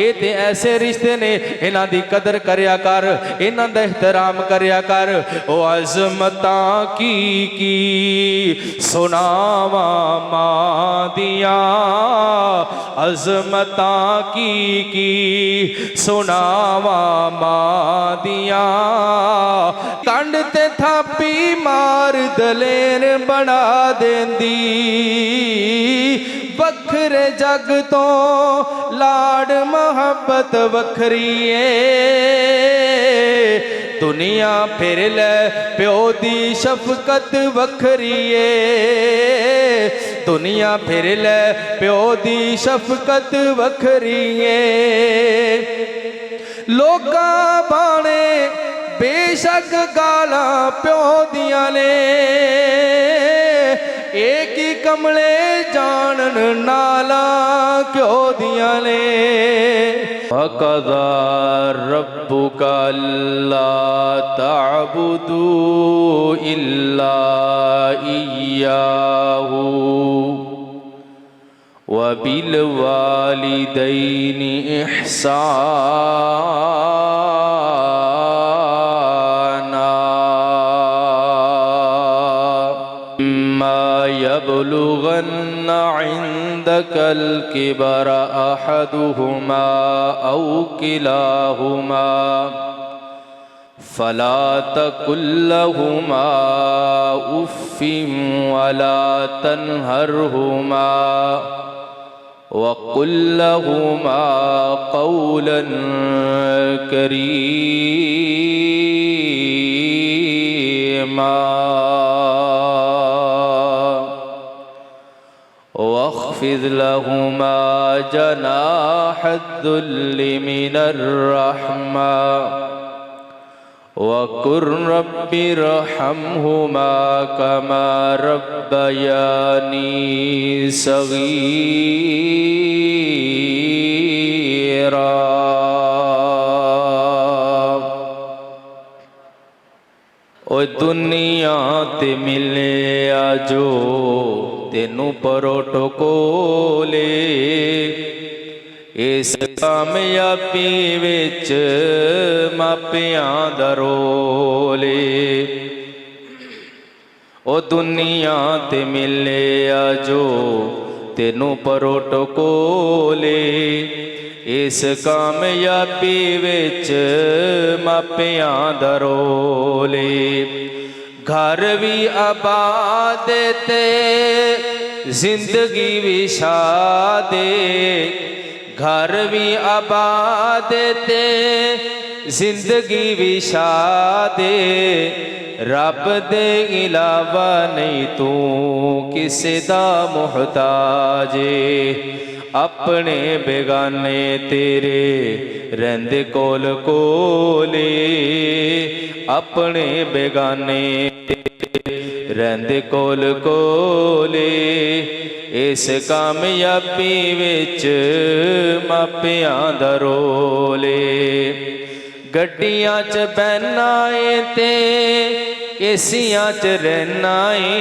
ये ते ऐसे रिश्ते ने, इन्हां दी कदर करया कर, इन्हां दा एहतराम करया कर। ओ अज़मतां की सुनावा मां दिया, अज़मतां की सुनावा मां दिया। कंड ते थापी मार दलेर बना देंदी, वखरे जग तो लाड़ मोहब्बत वखरी है। दुनिया फिर ले प्यो दी शफकत वखरी है, दुनिया फिर ले प्यो दी शफकत वखरी है। लोका बाणे बेशक गाला प्यो दियां ने, एक ही कमले जानन नाला क्यों दिया ले। वक़ज़ा रब्बुका अल्ला तअबुदू इल्ला इय्याहू व बिल वालिदैनि इहसाना। यबलुगन्न इंदकल किबर अहदुहुमा औ किलाहुमा फला तकुल लहुमा उफ्फिन वला तन्हरहुमा वकुल लहुमा कौलन करीमा। वख़्फ़िज़ लहुमा जनाहद्दुल्लि मिनर्रहमा वक़ुर रब्बिरहमहुमा कमा रब्बयानी सग़ीरा। ओ दुनिया ते मिलिया जो तेनू प्रोटोकोले, इस कामयाबी विच मापियां दा रोले। ओ दुनिया ते मिलिया जो तेनू प्रोटोकोले, इस कामयाबी विच मापियां दा रोले। घर भी आबाद ते जिंदगी भी शादे, घर भी आबाद ते जिंदगी भी शादे। रब दे इलावा नहीं तू किसे दा मुहताजे, अपने बेगाने तेरे रहंदे कोल कोले, अपने बेगाने रहंदे कोल कोले। इस कामयाबी विच मापियां दा रोले। गड्डियां च बहना है ते एसियां च रहना है,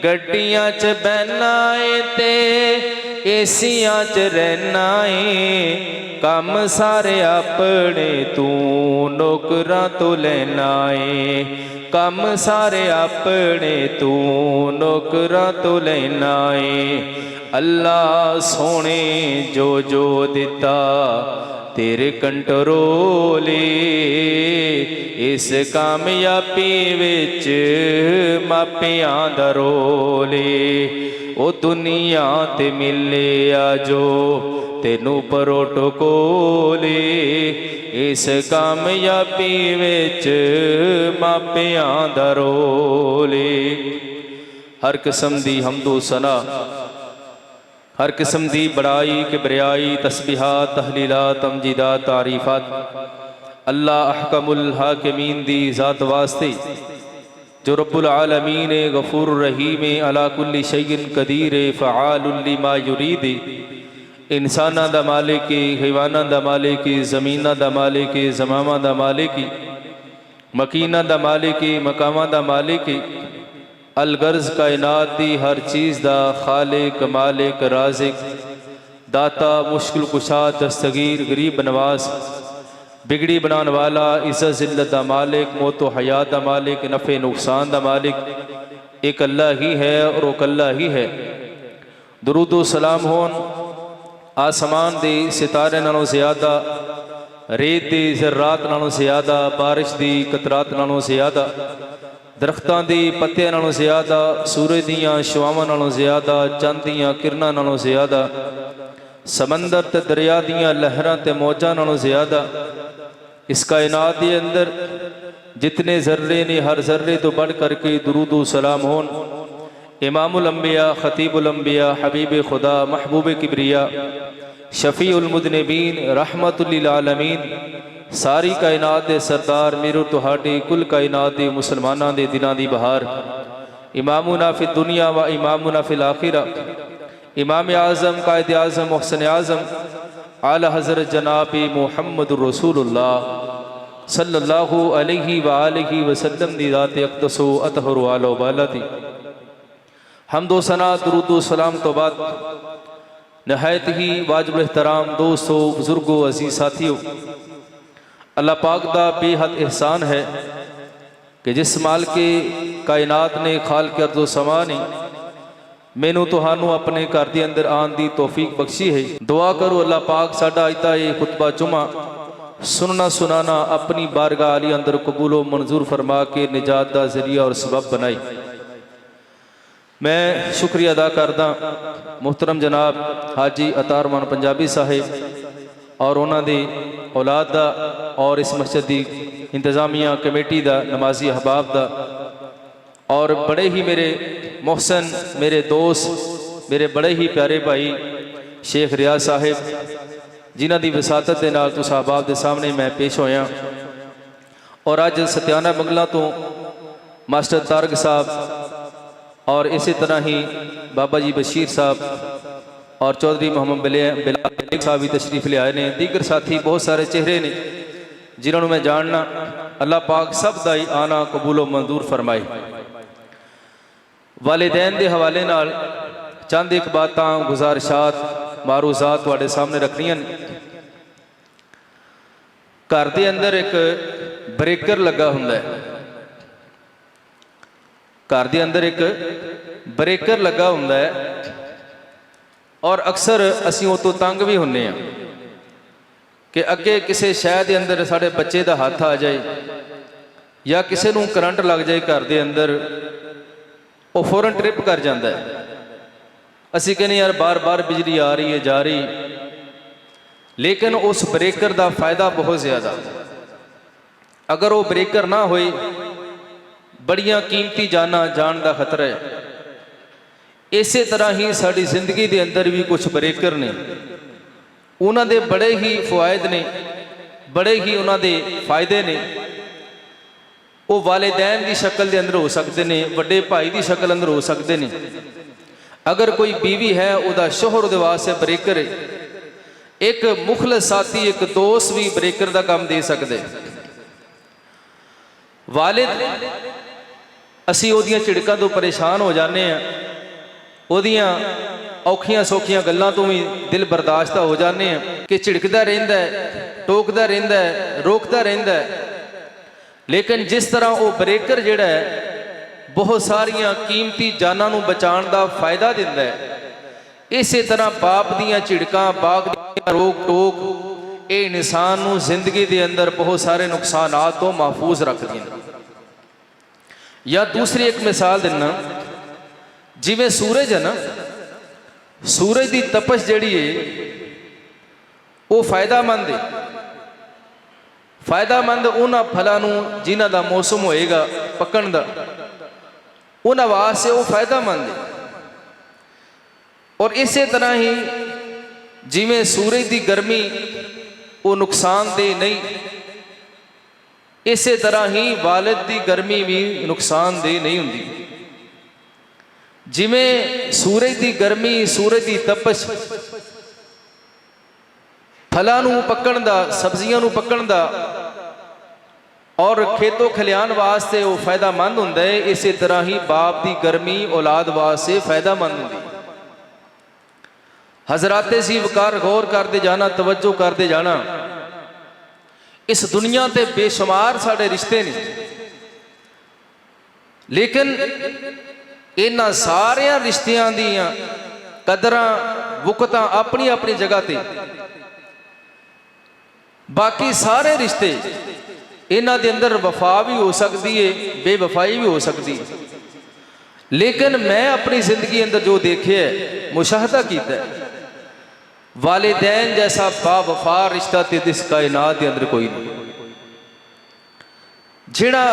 गड्डियां च बहना है ते एसियां च रहना है। कम सारे अपने तू नौकरां तो लेना है, कम सारे अपने तू नौकरां तो लेना है। अल्लाह सोने जो जो दिता तेरे कंट्रोले, इस कामयाबी विच मापियां दा रोले। ओ दुनिया ते मिलिया जो तेनू प्रोटोकोले, इस कामयाबी विच मापियां दा रोले। हर किस्म दी हम्दो सना, हर किस्म दी बड़ाई किबरियाई तस्बीहात तहलीलात तमजीदात तारीफात अल्लाह अहकमुल हाकिमीन दी ज़ात वास्ते जो रब्बुल आलमीन गफूर रहीम अला कुल्ली शैइन कदीर फ़आलुल लिमा युरीद। इंसाना दा मालिक, हैवाना दा मालिक, ज़मीना दा मालिक, ज़मामा दा मालिक, मकीना दा मालिक, मकामा दा मालिक, अलगर्ज कायनात दी हर चीज़ दा खालिक मालिक राज़िक दाता मुश्किल कुशा दस्तगीर गरीब नवाज बिगड़ी बनाने वाला इज़्ज़त ज़िल्लत दा मालिक मौत व हयात दा मालिक नफ़े नुकसान दा मालिक एक अल्लाह ही है और वो अल्लाह ही है। दुरूद व सलाम होन आसमान दे सितारे नालों ज़्यादा, रेत दे ज़र्रात नालों ज़्यादा, बारिश दी कतरात नालों ज़्यादा, दरख्तां दे पत्तियां नालों ज़्यादा, सूरज दियां शवावां नालों ज़्यादा, चंद दियां किरणां नालों ज़्यादा, समंदर ते दरिया दियां लहरां ते मौजां नालों ज़्यादा, इस कायनात के अंदर जितने ज़र्रे ने हर ज़र्रे तो बढ़ करके दुरूद व सलाम होन इमामुल अंबिया ख़तीबुल अंबिया हबीब खुदा महबूब किबरिया शफ़ीउल मुज़निबीन रहमतुल लिल आलमीन सारी कायनात के सरदार मेरो तुहाडे कुल कायनात के मुसलमानां दे दिलां दी बहार इमामुना फिद दुनिया व इमामुना फिल आखिरा इमाम आज़म कायद आज़म मोहसिन आज़म आला हज़रत जनाब मुहम्मदुर रसूलुल्लाह सल्लल्लाहु अलैहि व आलिहि वसल्लम दी ज़ात अक़दस व अतहर व आला बालती हम्दो सना दुरूद व सलाम तो बाद नहायत ही वाजिब एहतराम दोस्तों बुजुर्गों अजीज़ साथियों, अल्लाह पाक दा बेहद एहसान है कि जिस माल के कायनात ने खाल के अर्ज़ो समा ने मैनू तुहानू अपने घर के अंदर आन की तौफीक बख्शी है। दुआ करो अल्लाह पाक साडा इता ये खुतबा जुमा सुनना सुनाना अपनी बारगाह अली अंदर कबूलो मंजूर फरमा के निजात का जरिया और सबब बनाई। मैं शुक्रिया अदा करदा मुहतरम जनाब हाजी अतार मान पंजाबी साहिब और उन्होंने औलाद दा और इस मस्जिद की इंतजामिया कमेटी का नमाजी अहबाब का और बड़े ही मेरे मोहसन मेरे दोस्त मेरे बड़े ही प्यारे भाई शेख रियाज साहिब जिन्हों की विसातत के नाल तुस अहबाब के सामने मैं पेश होया और अज सत्याना बंगला तो मास्टर तारक साहब और इसी तरह ही बाबा जी बशीर साहब और चौधरी मोहम्मद बिलाल साहब भी तशरीफ ले आए ने, दीगर साथी बहुत सारे चेहरे ने जिन्होंने मैं जानना। अल्लाह पाक सब का ही आना कबूलो मंजूर फरमाए। वालिदैन के हवाले नाल चंद एक बातां गुजारिशात मारूजात तुहाडे सामने रखनियां। घर के अंदर एक ब्रेकर लगा हुंदा है, घर के अंदर एक ब्रेकर लगा हुंदा है और अक्सर असीं उस तो तंग भी हुन्ने आ कि अगे किसी शहर के अंदर साडे बच्चे का हाथ आ जाए या किसी नूं करंट लग जाए घर के अंदर वो फौरन ट्रिप कर जाता है। असीं कहने यार बार बार बिजली आ रही है जा रही, लेकिन उस ब्रेकर का फायदा बहुत ज़्यादा। अगर वो ब्रेकर ना होए बड़ियां कीमती जाना जान का खतरा है। इस तरह ही साड़ी जिंदगी के अंदर भी कुछ ब्रेकर ने, उन्होंने बड़े ही फवायद ने, बड़े ही उन्होंने फायदे ने। वो वालिदैन की शक्ल के अंदर हो सकते हैं, बड़े भाई की शक्ल अंदर हो सकते हैं। अगर कोई बीवी है वह शोहर दे वास्ते ब्रेकर है। एक मुखलस साथी एक दोस्त भी ब्रेकर का काम दे सकते। वालिद असी ओदियां झिड़कां तो परेशान हो जाने हैं, ओदियां औखियां सौखियां गल्लां तो भी दिल बर्दाश्त हो जाने हैं कि झिड़कदा रहिंदा है, टोकदा रहिंदा है, रोकदा रहिंदा है। लेकिन जिस तरह वो ब्रेकर जिहड़ा है बहुत सारियां कीमती जानां नूं बचाउण दा फायदा दिंदा है, इस तरह बाप दीयां झिड़कां बाग दीयां रोक टोक ये इंसान नूं जिंदगी के अंदर बहुत सारे नुकसानात तो महफूज रखदियां ने। या दूसरी एक मिसाल देना, जिवें सूरज है ना, सूरज की तपश जिहड़ी है वो फायदामंद है। फायदामंद उन्हां फलों नूं जिन्हां दा मौसम होएगा पकण दा, उन्हां वास्ते वो फायदामंद है। और इस तरह ही जिवें सूरज की गर्मी वो नुकसानदेह नहीं, इस तरह ही वालिद की गर्मी भी नुकसानदेह नहीं हुंदी। जिवें सूरज की गर्मी सूरज की तपश फलों नूं पकण दा, सब्जियां नूं पकण दा और खेतों खलियान वास्ते वो फायदामंद हुंदा है, इस तरह ही बाप की गर्मी औलाद वास्ते फायदामंद हुंदी। हजराते सी वकार गौर करते जाना, तवज्जो करते जाना। इस दुनिया ते बेशुमार साढ़े रिश्ते ने, लेकिन इन्हां सारे रिश्तियां दियां कदरां वुकतां अपनी अपनी जगह ते, बाकी सारे रिश्ते इन्हां दे अंदर वफा भी हो सकती है, बेवफाई भी हो सकती है। लेकिन मैं अपनी जिंदगी अंदर जो देखे मुशाहदा किया, वालिदैन जैसा बावफा रिश्ता ते इस कायनात के अंदर कोई नहीं, जिहड़ा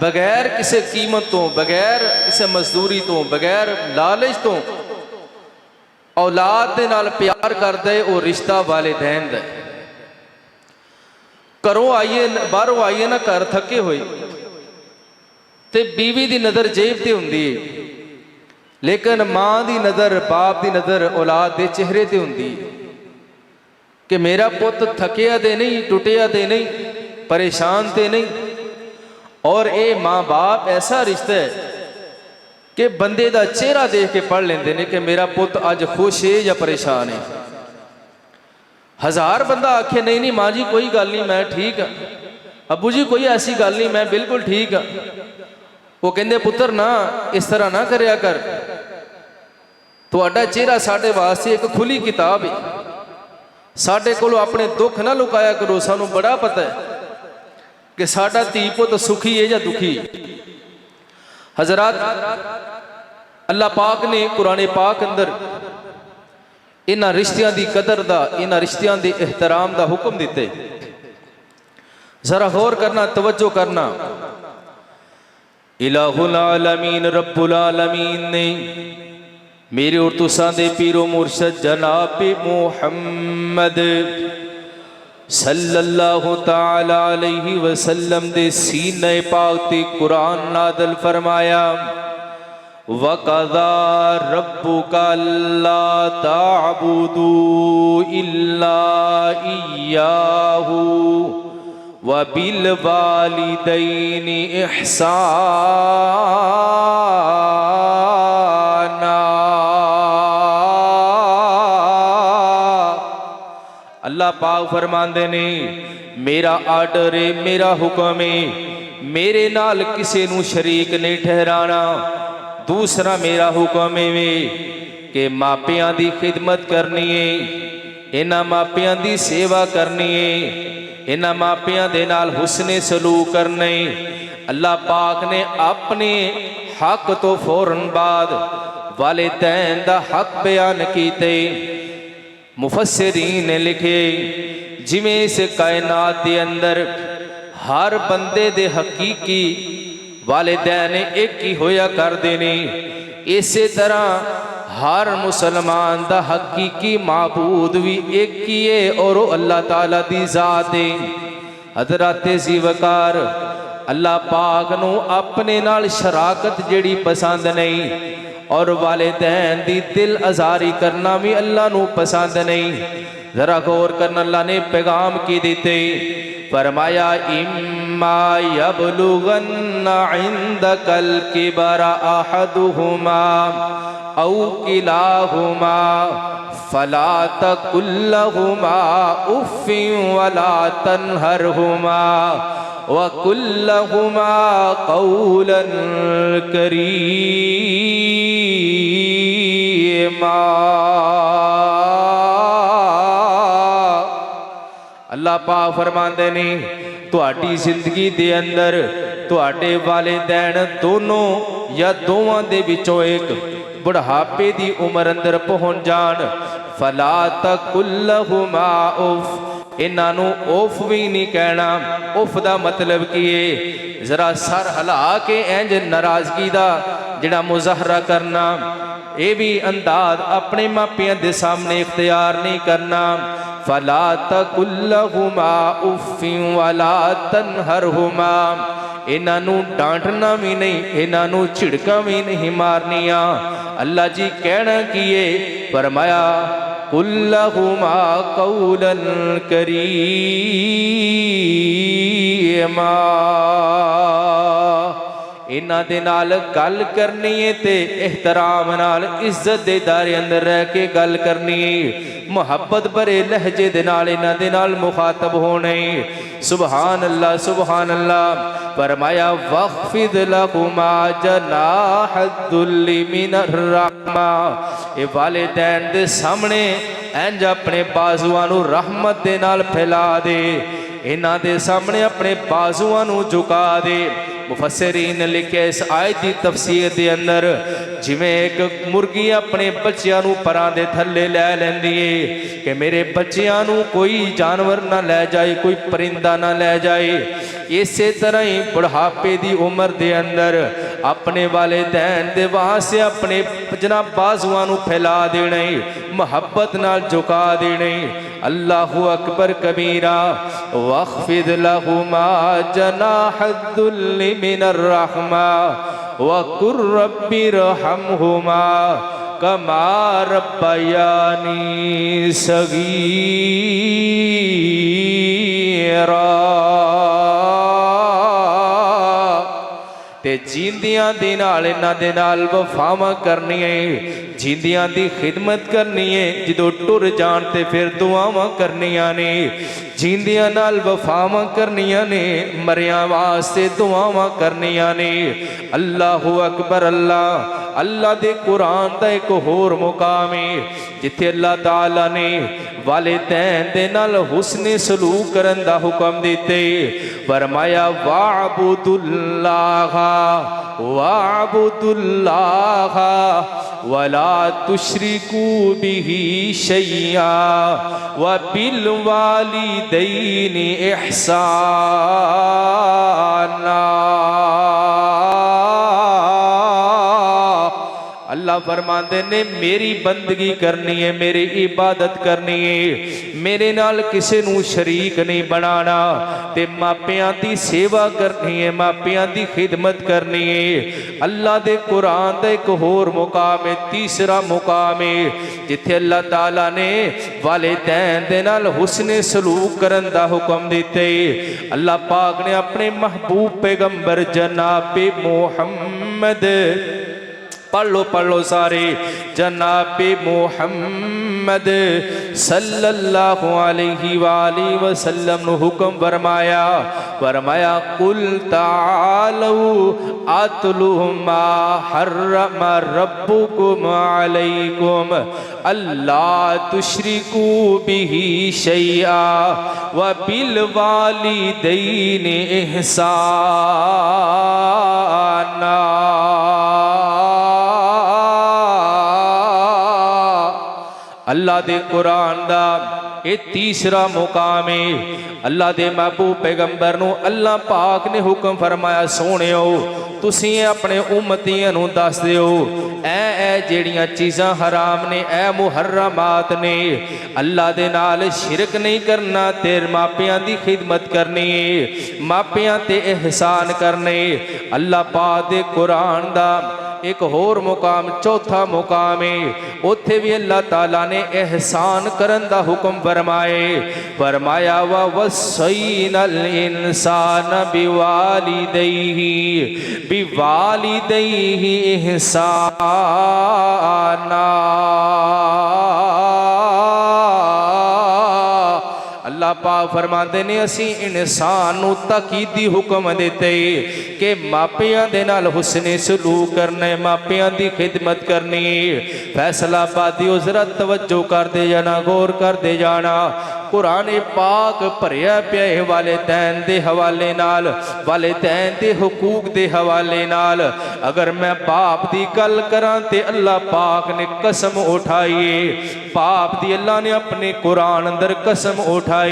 बगैर किसी कीमत तो, बगैर किसी मजदूरी तो, बगैर लालच तो औलाद दे नाल प्यार करता है, वो रिश्ता वालिदैन दा। घरों आइए, बाहरों आइए ना घर थके हुए, ते बीवी की नज़र जेब ते हुंदी है, लेकिन माँ की नज़र, बाप की नज़र औलाद के चेहरे ते हुंदी है कि मेरा पुत थकिया ते नहीं, टुटिया ते नहीं, परेशान ते नहीं। और ये माँ बाप ऐसा रिश्ता है कि बंदे का चेहरा देख के पढ़ लेंदे ने कि मेरा पुत अज खुश है या परेशान है। हज़ार बंदा आखे नहीं नहीं माँ जी कोई गल नहीं, मैं ठीक हाँ, अबू जी कोई ऐसी गल नहीं, मैं बिल्कुल ठीक हाँ। वो कहते पुत्र ना इस तरह ना करया कर, तुहाडा चेहरा साडे वास्ते एक खुली किताब है, साडे कोलों अपने दुख ना लुकाया करो, सानू बड़ा पता है कि साडा धी पुत सुखी है या दुखी। हजरात, अल्लाह पाक ने कुरान पाक अंदर इन्हां रिश्तियां दी कदर दा, इन्हां रिश्तियां दे एहतराम दा हुक्म दिते। जरा गौर करना, तवज्जो करना। इलाहुल आलमीन रब्बुल आलमीन ने मेरे और तुसां दे पीरो मुर्शद जनाब मुहम्मद सल्लल्लाहु ताला अलैहि वसल्लम दे सीने पाक ते कुरान नादल फरमाया, वक़ज़ा रब्बुका अल्ला ताअबुदू इल्ला इय्याहु व बिल वालिदैनि इहसाना। अल्लाह पाक फरमांदे ने मेरा आर्डर है, मेरा हुक्म है, मेरे नाल किसी नू शरीक नहीं ठहराना। दूसरा मेरा हुक्म है कि मापियां दी खिदमत करनी है, इन्हां मापियां दी सेवा करनी है, इन्हां मापियां दे नाल हुस्ने सलूक करने। अल्लाह पाक ने अपने हक तो फौरन बाद वालिदैन दा हक बयान कीते। मुफस्सिरीन ने लिखे जिमें इस कायनात के अंदर हर बंदे दे हकीकी वालिदैन एक ही होया करदे ने, इसे तरह हर मुसलमान दा हकीकी माबूद भी एक ही है और वो अल्लाह ताला दी जात है। हज़रात ज़ी वकार अल्लाह पाक नू अपने नाल शराकत जेड़ी पसंद नहीं, और वालिदैन दी दिल आजारी करना भी अल्लाह नू पसंद नहीं। जरा गौर करना, अल्लाह ने पैगाम की देते, फरमाया इम्मा यबलुगन्ना इंदकल किबरा अहदुहुमा औ किलाहुमा फला तकुल लहुमा उफ्फिन वला तनहरहुमा वकुल लहुमा कौलन करीमा। अल्लाह पाक फरमांदे ने तुहाडी जिंदगी दे अंदर तुहाडे वालिदैन दोनों या दोवां दे विचों एक बुढ़ापे दी उम्र अंदर पहुंच जान, फला तकुल लहुमा उफ, इन्हां उफ भी नहीं कहना। उफ दा मतलब की है जरा सर हिला के इंज नाराजगी दा जिहड़ा मुजाहरा करना, ये भी अंदाज अपने मापियां दे सामने इख्तियार नहीं करना। फला तकुल लहुमा उफ्फिन वला तनहरहुमा, इन्हां डांटना भी नहीं, इन्हां झिड़का भी नहीं मारनिया। अल्लाह जी कहना किए, फरमाया कुल लहुमा कौलन करीमा, इन्हां दे नाल गल करनी है ते एहतराम नाल इज्जत दे दायरे अंदर रह के गल करनी है, मुहब्बत भरे लहजे दे नाल इन्हां दे नाल मुखातब होने। सुभान अल्लाह सुभान अल्लाह। फरमाया वख्फिद लहुमा जनाहद्दुल्ली मिनर रहमा, ए वालिदैन दे सामने इंज अपने बाजुआं नूं रहमत दे नाल फैला दे, इन्हां दे सामने अपने बाजुआं नूं झुका दे। मुफस्सिरीन ने लिखे इस आयत की तफसीर दे अंदर, जिवें एक मुर्गी अपने बच्चियां नूं परां दे थल्ले लै लैंदी है कि मेरे बच्चियां नूं कोई जानवर ना लै जाए, कोई परिंदा ना लै जाए, इसे तरह ही बुढ़ापे की उम्र दे अंदर अपने वालिदैन दे वास्ते अपने जनाब बाजुआं नूं फैला देने, मुहब्बत नाल झुका देने। अल्लाहु अकबर कबीरा। वख्फिद लहुमा जनाहद्दुल्ली मिनर रहमा वकुर रब्बिरहमहुमा कमा रब्बयानी सगीरा। ते जींदियां दी नाल इन्हां दे नाल वफावां करनियां, जींदियां दी खिदमत करनी है, जदों टुर जान ते फिर दुआवां करनियां ने, जींदियां नाल वफावां करनियां ने, मरियां वास्ते दुआवां करनियां ने। अल्लाहु अकबर। अल्लाह अल्लाह दे कुरान दा एक होर मुकाम है जिथे अल्लाह ताला ने वालिदैन दे नाल हुस्ने सलूक करन दा हुक्म दिते। फरमाया वाबुदुल्लाह वाबुदुल्लाह वला तुशरिकू बिही शैया व बिल वालिदैनि इहसाना। अल्लाह फरमाते ने मेरी बंदगी करनी है, मेरी इबादत करनी है, मेरे नाल किसी नूं शरीक नहीं बनाना, ते मापियां दी सेवा करनी है, मापियां दी खिदमत करनी है। अल्लाह दे कुरान दा एक होर मुकाम है, तीसरा मुकाम है जिथे अल्लाह ताला ने वालिदैन दे नाल हुस्ने सलूक करन दा हुक्म दिते। अल्लाह पाक ने अपने महबूब पैगंबर जनाबे मोहम्मद, पढ़ लो सारे, जनाबे मोहम्मद सल्लल्लाहु अलैहि वालिहि वसल्लम ने हुक्म फरमाया, फरमाया कुल तालू अतलू मा हर्रम रब्बुकुम अलैकुम अल्ला तुशरिकू बिही शैआ व बिल वालिदैनि इहसाना। अल्लाह दे कुरान दा ये तीसरा मुकाम है। अल्लाह दे महबूब पैगंबर नूं अल्लाह पाक ने हुक्म फरमाया, सोहणिओ तुसीं अपने उम्मतियां नूं दस दिओ ऐ जेड़ियां चीज़ां हराम ने, ऐ मुहर्रमात ने, अल्लाह दे नाल शिरक नहीं करना, तेरे मापियां दी खिदमत करनी है, मापियां ते एहसान करने। अल्लाह पाक दे कुरान दा एक होर मुकाम, चौथा मुकाम है, उत्थे भी अल्लाह ताला ने एहसान करन दा हुक्म फरमाए। फरमाया व वस्सैनल इंसान बिवालिदैहि इहसाना। अल्लाह पाक फरमाते ने असी इंसान नूं ताकीदी हुक्म देते कि मापियां दे नाल हुस्ने सलूक करने, मापियां दी खिदमत करनी। फैसलाबादी उजरा तवज्जो करते जाना, गौर करते जाना। कुरान पाक भरिया पिया वालिदैन दे हवाले नाल, वालिदैन दे हुकूक दे हवाले नाल। अगर मैं बाप दी गल करां ते अल्लाह पाक ने कसम उठाई, बाप दी अल्लाह ने अपने कुरान अंदर कसम उठाई।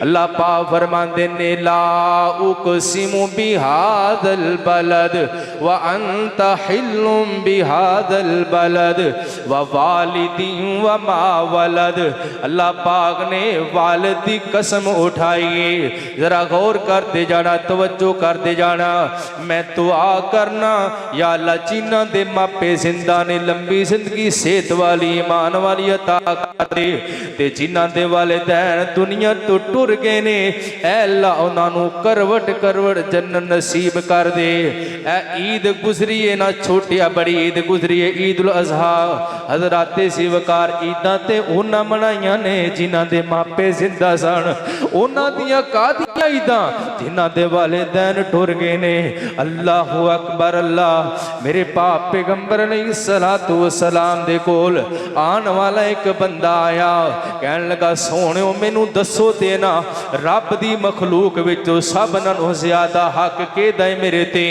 अल्लाह पाक फरमाते ने ला उक़सिमु बिहादल बलद व अंत हिल्लुम बिहादल बलद व वालिदिन व मा वलद। अल्लाह पाक ने वालिद दी कसम उठाइए। जरा गौर करते जाना, तवज्जो करते जाना। मैं दुआ करना या अल्लाह जिन्हां दे मापे जिंदा ने लंबी जिंदगी सेहत वाली ईमान वाली अता कर दे, ते जिन्हां दे वालिदैन दुनिया तो टुर गए ने ऐ अल्लाह उन्हां नूं करवट करवट जन्नत नसीब कर दे। ऐ ईद गुजरी है ना छोटिया बड़ी ईद गुजरी है, ईद उल अज़हा। हज़राते शिवकार ईदां ते उन्हां मनाइयां ने जिन्हां दे मापे जिंदा सन, उन्हां दियां कादियां ईदां जिन्हां दे वालिदैन टुर गए ने। अल्लाहु अकबर अल्लाह। मेरे पाक पैगंबर अलैहिस्सलातु वस्सलाम दे कोल आन वाला एक बंदा आया, कहन लगा सोहणियो मैनू दसो ते ना रब दी मखलूक विचों सब नालों ज़्यादा हक किहदा है मेरे ते,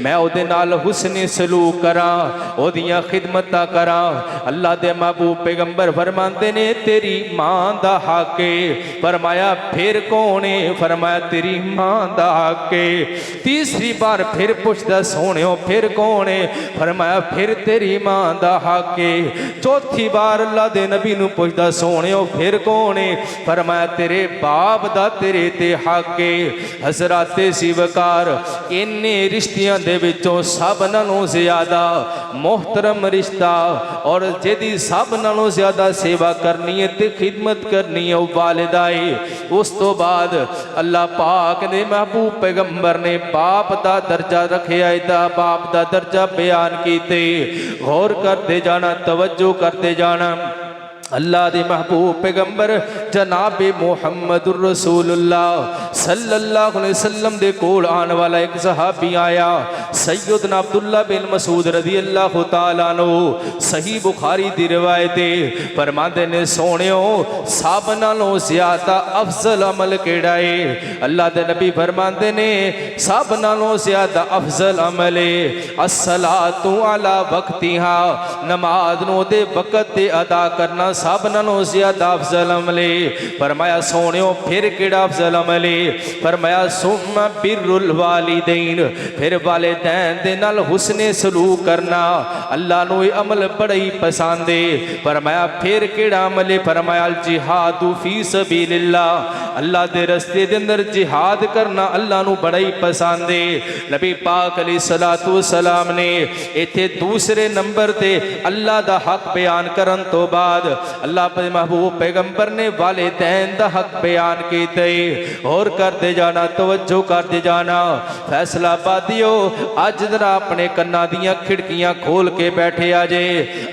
मैं उहदे नाल हुस्ने सलूक करा, ओहदियां खिदमतां करा। अल्लाह दे महबूब पैगंबर फरमांदे ने तेरी मां दा हक है। फरमाया फिर कौन है? फरमाया तेरी मां दा हक है। तीसरी बार फिर पुछदा सोहणियो फिर कौन है? फरमाया फिर तेरी मां दा हक है। चौथी बार अल्लाह दे नबी नूं पुछदा सोहणियो फिर कौन है? फरमाया तेरे बाप दा तेरे ते हक है। हज़राते शिवकार इन्ने रिश्तियां दे विचों सब नालों ज़्यादा मोहतरम रिश्ता और जिहदी सब नालों ज़्यादा सेवा करनी है ते खिदमत करनी है वो वालिदा है। उस तो बाद अल्लाह पाक ने महबूब पैगंबर ने बाप दा दर्जा रखिया, इदा बाप दा दर्जा बयान कीते। गौर करते जाना, तवज्जो करते जाना। अल्लाह दे महबूब पैगंबर जनाब मुहम्मदुर रसूलुल्लाह सल्लल्लाहु अलैहि वसल्लम दे कोल आने वाला एक सहाबी आया, सैयदना अब्दुल्ला बिन मसूद रज़ी अल्लाह तआला अन्हु। सही बुखारी दी रिवायत है, फरमांदे ने सोहणियो सब नालों ज़्यादा अफजल अमल केड़ा है? अल्लाह दे नबी फरमांदे ने सब नालों ज़्यादा अफजल अमल है अस्सलातु अला वक्तिहा, नमाज नूं दे वक्त ते अदा करना सब नालों ज़्यादा अफजल अमल है। फरमाया सोहणियो फिर केड़ा अफजल अमल है? फरमाया सुम्मा बिर्रुल वालिदैन, फिर वालिदैन दे नाल हुस्ने सलूक करना। अल्लाह नूं ये अमल बड़ा ही पसंद है। फरमाया फिर केड़ा अमल है? फरमाया जिहादु फी सबीलिल्लाह, अल्लाह दे रस्ते दे अंदर जिहाद करना अल्लाह नूं बड़ा ही पसंद है। नबी पाक अलैहिस्सलातु वस्सलाम ने इत्थे दूसरे नंबर ते अल्लाह दा हक बयान करन तो बाद अल्लाह के महबूब पैगंबर ने वालिदैन दा हक बयान कीते। और करते जाना, तवज्जो करते जाना। फैसलाबादियो अज जरा अपने कन्ना दियां खिड़कियां खोल के बैठे आजे,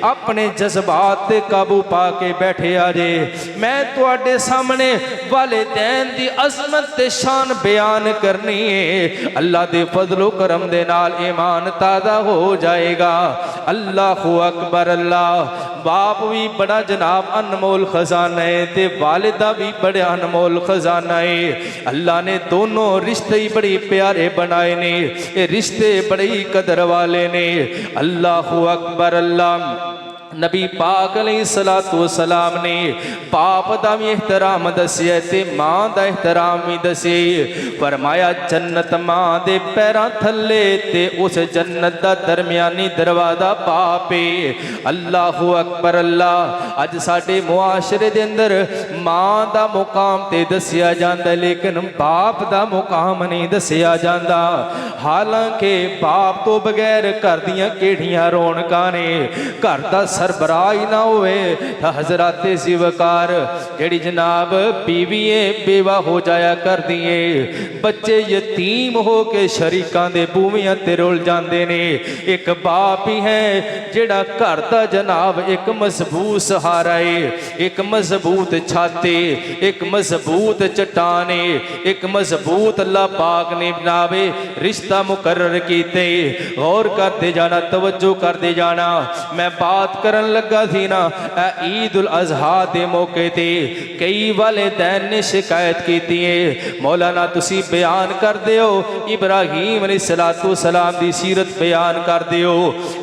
अपने जज्बात ते काबू पा के बैठे आजे। मैं तुहाडे सामने वालिदैन दी अजमत ते शान बयान करनी है। अल्लाह दे फजलो करम दे नाल ईमान ताज़ा हो जाएगा। अल्लाहु अकबर अल्लाह। बाप भी बड़ा जनाब अनमोल खजाना है ते वालिदा भी बड़ा अनमोल खजाना है। अल्लाह ने दोनों रिश्ते ही बड़े प्यारे बनाए ने, ये रिश्ते बड़े ही कदर वाले ने। अल्लाहु अकबर अल्लाह। नबी पाक अलैहिस्सलातु वस्सलाम ने बाप दा भी एहतराम दसिया ते मां दा एहतराम भी दसे। फरमाया जन्नत मां दे पैरां थल्ले ते उस जन्नत दा दरमियानी दरवाजा बाप है। अल्लाहु अकबर अल्लाह। अज साडे मुआशरे दे अंदर मां दा मुकाम ते दसिया जांदा, लेकिन बाप दा मुकाम नहीं दसिया जांदा। हालांकि बाप तो बगैर घर दियां केड़ियां रौनकां ने, घर दा सरबराही ना होए। हज़राते शिवकार जेड़ी जनाब बीवीए बेवा हो जाया कर दिए, बच्चे यतीम हो के शरीकां दे बूवियां ते रुल जांदे ने। एक बाप ही है जेड़ा घर दा जनाब एक मजबूत सहारा है, एक मजबूत छाते, एक मजबूत चट्टान है, एक मजबूत अल्लाह पाक ने बनावे रिश्ता मुकर्रर कीते। गौर करते जाना, तवज्जो करते जाना। मैं बात करन लगा थी ना, ईद उल अज़हा दे मौके ते कई वालिदैन ने शिकायत की है, मौलाना तुसी बयान कर दियो इब्राहीम अलैहिस्सलातु वस्सलाम दी सीरत बयान कर दियो।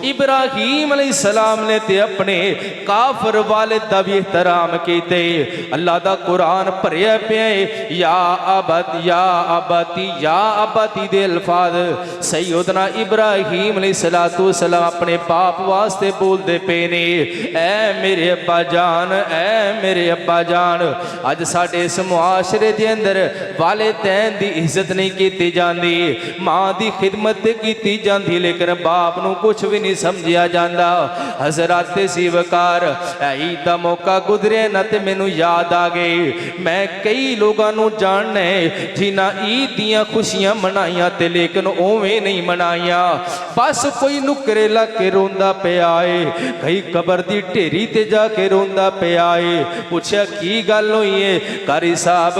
इब्राहीम अलैहिस्सलाम ने ते अपने काफर वालिद दा भी एहतराम कीते। अल्लाह दा कुरान भरिया पिया या अबती या अबती या अबती दे अल्फाज सैयदना इब्राहीम अलैहिस्सलातु वस्सलाम अपने बाप वास्ते बोलते पे ने, ऐ मेरे अब्बा जान, ऐ मेरे अब्बा जान। अज साडे इस मुआशरे दे अंदर वालिदैन दी इज्जत नहीं की जाती, मां दी खिदमत की जाती, लेकिन बाप नूं कुछ भी नहीं समझिया जाता। हज़रात सीवकार ईद दा मौका गुजरे ना ते मैनू याद आ गई, मैं कई लोगों नूं जानना जिन्हां ईद दियां खुशियां मनाइया ते लेकिन उवें नहीं मनाइया। बस कोई नुकरे ला के रोंदा पिया है, कई कबर दी ढेरी ते जाके रोंदा पिया है। पूछया की गल होई है? कारी साहब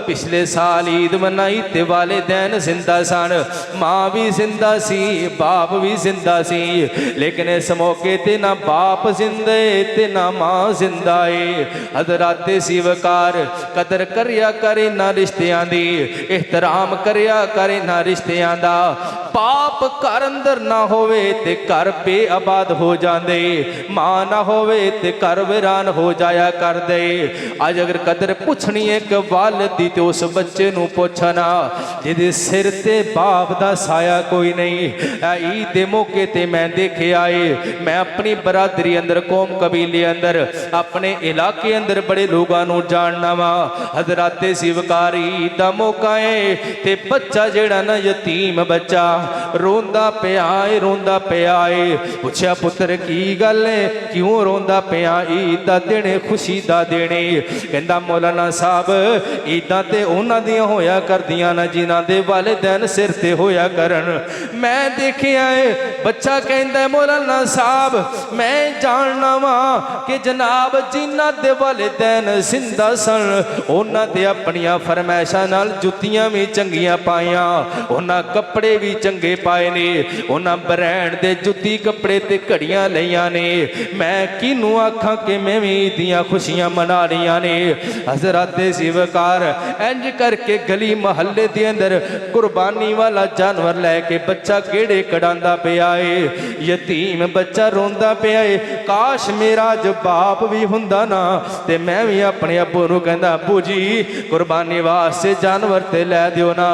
पिछले साल ईद मनाई ते वालिदैन जिंदा सन, मां भी जिंदा सी, बाप भी जिंदा सी, लेकिन इस मौके ते ना बाप जिंदा है ते ना मां जिंदा है। हज़रात सीवकार कदर करिया करे ना रिश्तियां दी, एहतराम करिया करे ना रिश्तियां दा। बाप घर अंदर ना होवे ते घर बेआबाद हो जांदे, मां ना होवे ते घर वीरान हो जाया कर दे। अज अगर कदर पुछनी है कि वालिद दी ते उस बच्चे नूं पुछना जिहदे सिर ते बाप दा साया कोई नहीं। ईद दे मौके ते मैं देखिया है, मैं अपनी बरादरी अंदर कौम कबीले अंदर अपने इलाके अंदर बड़े लोगों नूं जानना वा। हज़रात सीवकार ईद दा मौका है ते बच्चा जेड़ा ना यतीम बच्चा रोंदा पिया है, रोंदा पिया है। पुछया पुत्र की गल है, क्यों रोंदा पिया? ईद दा दिन है, खुशी दा दिन है। कहंदा मौलाना साहब ईदां ते उन्हां दियां होया करदियां ना जिन्हां दे वालिदैन सिर ते होया करन। मैं देखिया है बच्चा कहंदा मौलाना साहब मैं जानना वा कि जनाब जिन्हां दे वालिदैन जिंदा सन उन्हां दे अपनियां फरमाइशां नाल जुत्तियां भी चंगियां पाइयां, उन्हां कपड़े भी चंगे पाए ने, उन्हां ब्रांड दे जुत्ती कपड़े ते घड़ियां लईयां ने। मैं किनू आखां कि मैं भी दियां खुशियां मना रही ने। हज़रात सीवकार इंज करके गली महल्ले दे अंदर कुर्बानी वाला जानवर लैके बच्चा गेड़े कढ़ांदा पिया है, यतीम बच्चा रोंदा पिया है। काश मेरा अज बाप भी हुंदा ना ते मैं भी अपने अब्बू नूं कहंदा अब्बू जी कुर्बानी वास्ते जानवर ते लै दिओ ना,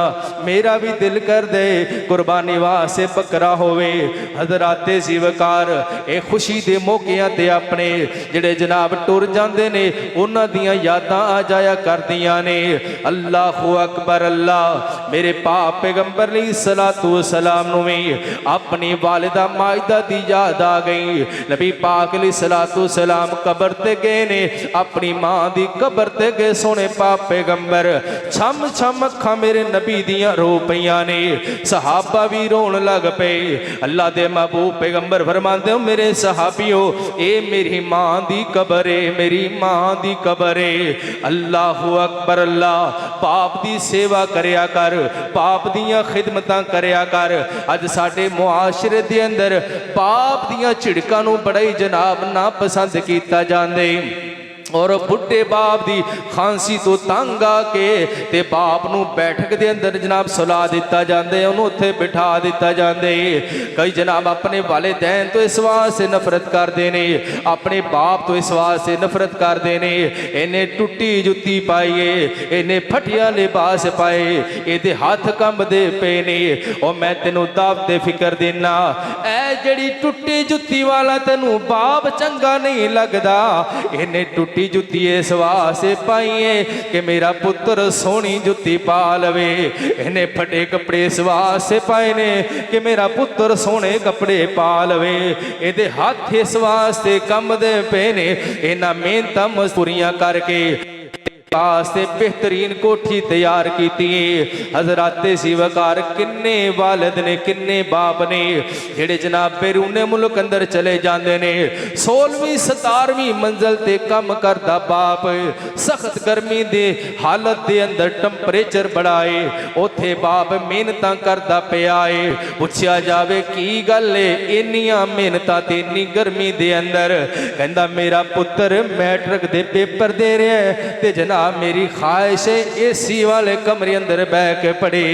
मेरा भी दिल कर दे कुर्बानी वास्ते बकरा होवे। हज़रात सीवकार ये खुशी दे मौकिਆਂ ते अपने जिहड़े जनाब टुर जांदे ने उन्हां दियां यादां आ जाया करदियां ने। अल्लाहु अकबर अल्लाह। मेरे पाक पैगंबर सलातु सलाम नूं भी अपनी वालिदा माइदा दी याद आ गई। नबी पाक सलातु सलाम कबर ते गए ने, अपनी मां दी कबर ते गए। सोने पाक पैगंबर छम छम अखां मेरे नबी दियां रो पईयां ने, सहाबा भी रोन लग पे। अल्लाह दे महबूब पैगंबर फरमांदे हो मेरे सहाबियो ए मेरी मां दी कबर है, मेरी मां दी कबर है। अल्लाहु अकबर अल्लाह। पाप दी सेवा करया कर, पाप दियां खिदमतां करया कर। अज साडे मुआशरे दे अंदर पाप दियां झिड़कां नूं बड़ा ही जनाब ना पसंद कीता जांदे और बुढ़े बाप दी खांसी तो तंग आके ते बाप नूं बैठक दे अंदर जनाब सुला दिता जांदे, उन्होंने उत्थे बिठा दिता जांदे। कई जनाब अपने वालिदैन तो इस वास्ते नफरत करदे ने, अपने बाप तो इस वास्ते नफरत करदे ने। इन्हें टुट्टी जुत्ती पाई है, इन्हें फटिया लिबास पाए, इहदे हाथ कंबदे पे ने। और मैं तेनों दावत फिक्र देना, ऐ जिहड़ी टुट्टी जुत्ती वाला तेनों बाप चंगा नहीं लगदा, इन्हें टुट्टी जुत्ती इस वास्ते पाई है कि मेरा पुत्र सोहनी जुत्ती पा लवे। इन्हें फटे कपड़े इस वास्ते पाए ने कि मेरा पुत्र सोहने कपड़े पा लवे। इहदे हाथ इस वास्ते कंबदे पे ने, इन्हां मेहनतां मजदूरियां करके वास्ते बेहतरीन कोठी तैयार की। हज़रात सीवकार किन्ने वालिद ने, किन्ने बाप ने जेड़े जनाब बैरूने मुल्क अंदर चले जाते ने। 16वीं 17वीं मंजिल ते कम करदा बाप, सख्त गर्मी दे हालत दे अंदर टंपरेचर बड़ा है, उथे बाप मेहनतां करदा पिया है। पुछया जावे की गल है इन्नियां मेहनतां ते इन्नी गर्मी दे अंदर? कहंदा मेरा पुत्र मैट्रिक दे पेपर दे रहा है ते जनाब मेरी ख्वाहिश है एसी वाले कमरे अंदर बह के पढ़े,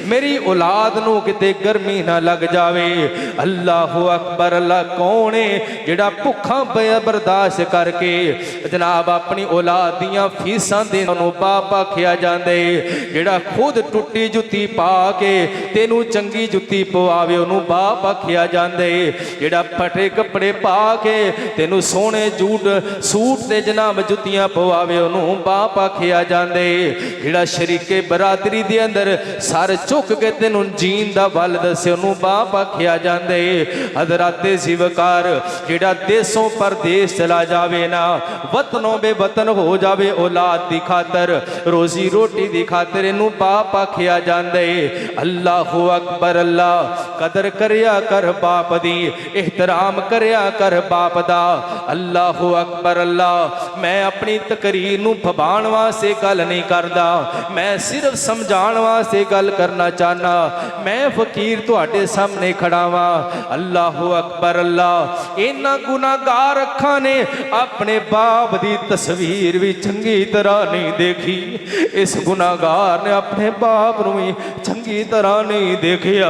मेरी औलाद नूं किते गर्मी ना लग जावे। अल्लाह अकबर। अल्लाह कौन है जिहड़ा भुखा पिया बर्दाश्त करके जनाब अपनी औलाद दियां फीसां देण नूं बाप आखिया जांदे, जिहड़ा खुद टुट्टी जुत्ती पा के तेनू चंगी जुत्ती पवावे उहनूं बाप आखिया जांदे, जिहड़ा फटे कपड़े पा के तेनू सोने जूट सूट ते जनाब जुत्तियां पवावे उहनूं बाप आखिया जांदे, जिहड़ा शरीके बरादरी दे अंदर सर झुक के तेनू जीन दा वल दसे उहनूं बाप आखिया जांदे। हज़रात ज़िवकार जिहड़ा देसों परदेस चला जावे ना, वतनों बेवतन हो जावे औलाद दी खातर, रोजी रोटी दी खातर इनू बाप आखिया जांदे। अल्लाह अकबर। अल्लाह कदर करया कर बाप दी, एहतराम करया कर बाप दा। अल्लाह अकबर। अल्लाह मैं अपनी तकरीर नू फबाण वास्ते गल नहीं करदा, मैं सिर्फ समझाण वास्ते गल करना चाहना। मैं फकीर तुहाडे सामने खड़ा वां। अल्लाह अकबर। अल्लाह इन्हां गुनाहगार अखां ने अपने बाप दी तस्वीर भी चंगी तरह नहीं देखी, इस गुनाहगार ने अपने बाप नूं भी चंगी तरह नहीं देखिया।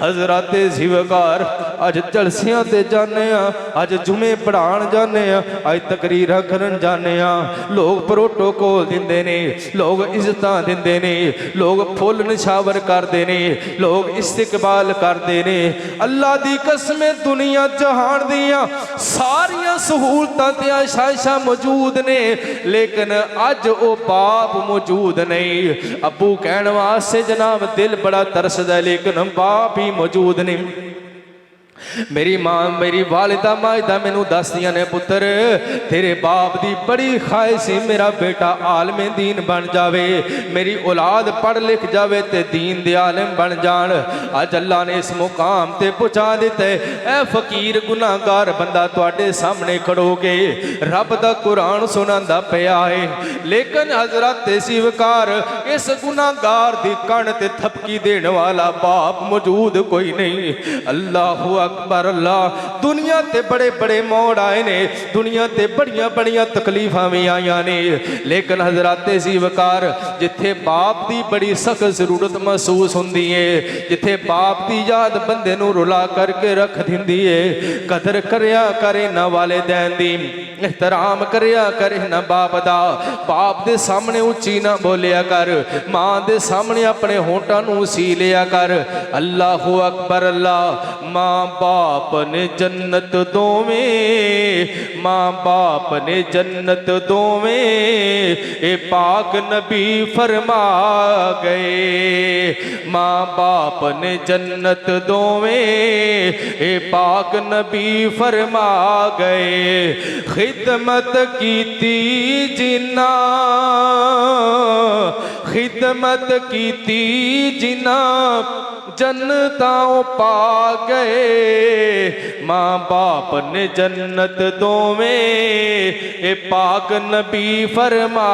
हज़रात ज़िवकार अज जलसियां ते जाने आ, अज जुमे पढ़ाण जाने आ, अज तकरीरां करन जाने आ, लोग प्रोटोकॉल दिंदे ने, लोग इज्जतां दिंदे ने, लोग फुल निछावर करदे ने, लोग इस्तिकबाल करदे ने। अल्लाह दी कसम दुनिया जहान दियां सारियां सहूलतां ते आशाइशां मौजूद ने, लेकिन अज ओ बाप मौजूद नहीं। अबू कहण वास्ते जनाब दिल बड़ा तरसदा, लेकिन बाप ही मौजूद नहीं। मेरी मां मेरी वालिदा माजदा मैनू दसदियां ने, पुत्र तेरे बाप दी बड़ी ख्वाहिश सी मेरा बेटा आलमे दीन बन जावे, मेरी औलाद पढ़ लिख जावे ते दीन दे आलिम बन जान। अज अल्लाह ने इस मुकाम ते पहुंचा दिता है। ऐ फकीर गुनाहगार बंदा तुहाडे सामने खड़ोगे रब दा कुरान सुनांदा पिया है, लेकिन हज़रत ज़िवकार इस गुनाहगार दी कण ते थपकी देने वाला बाप मौजूद कोई नहीं। अल्लाह अकबर। अल्लाह दुनिया ते बड़े बड़े मोड़ आए ने, दुनिया ते बड़ियां बड़ियां तकलीफां भी आईयां ने, लेकिन हज़रात ज़िवकार जिथे बाप दी बड़ी सख्त जरूरत महसूस हुंदी है, जिथे बाप दी याद बंदे नूं रुला करके रख दिंदी है, कदर करया करे ना वालिदैन दी, एहतराम करया करे ना बाप दा। बाप दे सामने उच्ची ना बोलिया कर, मां दे सामने अपने होंठां नूं सी लिया कर। अल्लाह अकबर। अल्लाह मां बाप ने जन्नत दोवें, मां बाप ने जन्नत दोवें, ए पाक नबी फरमा गए। मां बाप ने जन्नत दोवें, ए पाक नबी फरमा गए। खिदमत कीती जिन्ना, खिदमत कीती जिन्ना जन्नतां पा गए। मां बाप ने जन्नत दोवें, ए पाक नबी फरमा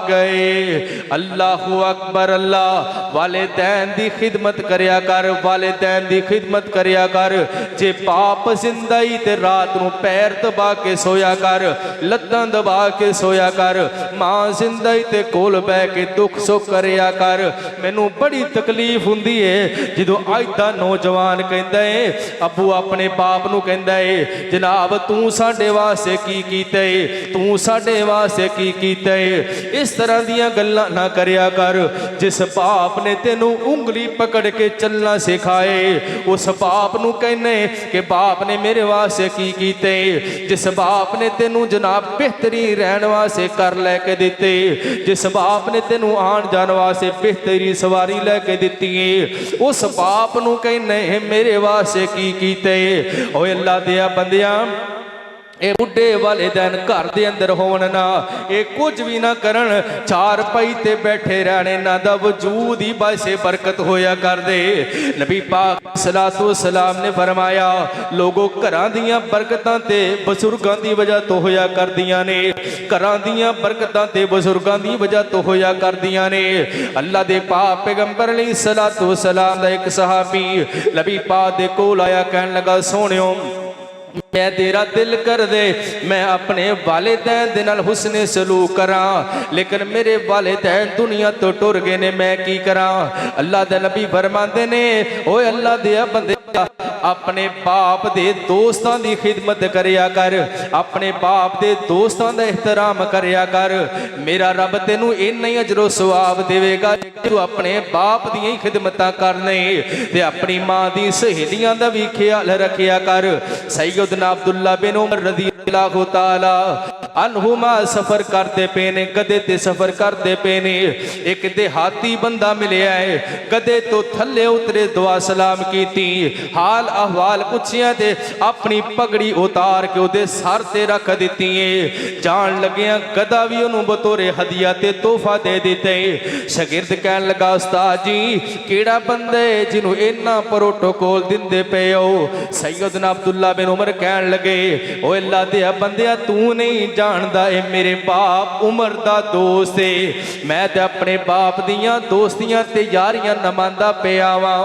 गए। अल्लाह अकबर। अल्लाह वालिदैन दी खिदमत करया कर, वालिदैन दी खिदमत करया कर। जे बाप जिंदा ही ते रात नूं पैर दबा के सोया कर, लत्तां दबा के सोया कर। मां जिंदा ही ते कोल बह के दुख सुख करया कर। मैनू बड़ी तकलीफ हुंदी है जो अज दा नौजवान कहंदा है, अबू अपने बाप नूं कहंदा है, जनाब तू साडे वास्ते की कीता है, तू साडे वास्ते की कीता है। इस तरह दीयां गल्लां ना करया कर। जिस बाप ने तेनू उंगली पकड़ के चलना सिखाए, उस बाप नूं कहने कि बाप ने मेरे वास्ते की कीता है। जिस बाप ने तेनू जनाब बेहतरीन रहन वास्ते कर लैके दिते, जिस बाप ने तेनू आन जान वास्ते बेहतरीन सवारी लैके दिती है, उस बाप नूं कहने मेरे वास्ते की कीते। ओए अल्लाह दिया बंदियां, ये बुढ़े वाले दिन घर के अंदर होन ना, ये कुछ भी ना करन, चार पाई ते बैठे रहने ना दा वजूद ही बासे बरकत होया कर दे। नबी पाक सलातो सलाम ने फरमाया, लोगों घरां दियां बरकतां ते बजुर्गां दी वजह तो होया करदियां ने, घरां दियां बरकतां ते बजुर्गां दी वजह तो होया करदियां ने। अल्लाह दे पाक पैगंबर अलैहि सलातो सलाम दा एक सहाबी नबी पाक दे कोल आया, कहन लगा सोहणियो मैं तेरा दिल कर दे मैं अपने वालिदैन दे नाल हुस्ने सलूक करा, लेकिन मेरे वालिदैन दुनिया तो टुर गए ने, मैं की करा। अल्लाह दे नबी फरमांदे ने, ओए अल्लाह दे बंदे अपने बाप दे दोस्तां दी खिदमत करिया कर, अपने बाप दे दोस्तां दा एहतराम करिया कर, मेरा रब तेनू इन्ना ही अजरो सवाब देवेगा। तू अपने बाप दी ही खिदमतां करने ते अपनी मां दी सहेलियां दा भी ख्याल रखिया कर। सैयदना अब्दुल्ला बिन उमर रज़ियल्लाहु ताला अनहुमा सफर करते पे ने, गधे ते सफर करते पे ने, एक देहाती बंदा मिलिया है, गधे तो थले उतरे दुआ सलाम कीती, हाल अहवाल पुछिया ते अपनी पगड़ी उतार के उहदे सर ते रख दिती है। जान लगिया गधा भी उन्होंने बतौरे हदिया ते तोहफा दे दिते। शागिर्द कहन लगा, उस्ताद जी केड़ा बंदा है जिन्हों इन्ना प्रोटोकॉल दिंदे पे हो? सैयदना अब्दुल्ला बिन उमर कहन लगे, ओ अल्लाह दे बंदिया तू नहीं जानदा ए मेरे बाप उमर दा दोस्त है, मैं ते अपने बाप दियां दोस्तियां ते यारियां नमांदा पे आवा।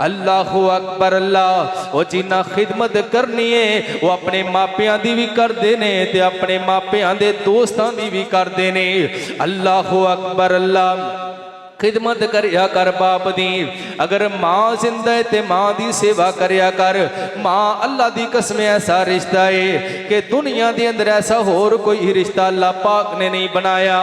अल्लाहु अकबर अल्लाह। वो जिन्ना खिदमत करनी है वो अपने मापियां दी भी करते ने ते अपने मापियां दे दोस्तां दी भी करते ने। अल्लाहु अकबर अल्लाह। खिदमत करिया कर बाप दी। अगर माँ जिंदा है ते माँ दी सेवा करिया कर। माँ अल्लाह दी कसम ऐसा रिश्ता है कि दुनिया के अंदर ऐसा होर कोई रिश्ता अल्लाह पाक ने नहीं बनाया।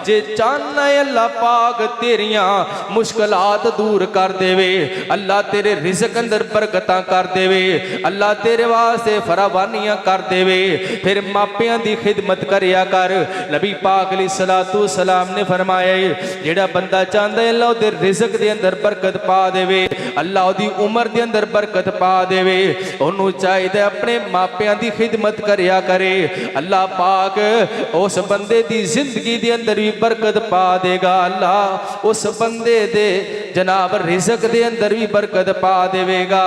जे चाहना है अल्लाह पाक तेरिया मुश्किलात दूर कर देवे, अल्लाह तेरे रिज़्क अंदर बरकतां कर देवे, अल्लाह तेरे वास्ते फरावानियां कर देवे, फिर मापियां दी खिदमत करिया कर। नबी पाक अलैहिस्सलातु वस्सलाम ने फरमाया जेड़ा बंदा चाहता है अल्लाह उहदे रिज़्क दे अंदर बरकत पा देवे, अल्लाह उहदी उम्र दे अंदर बरकत पा देवे, उन्होंने चाहिए अपने मापियां दी खिदमत करिया करे। अल्लाह पाक उस बंदे दी जिंदगी दे अंदर भी बरकत पा देगा। अल्लाह उस बंदे दे जनाब रिज़्क दे अंदर भी बरकत पा देवेगा।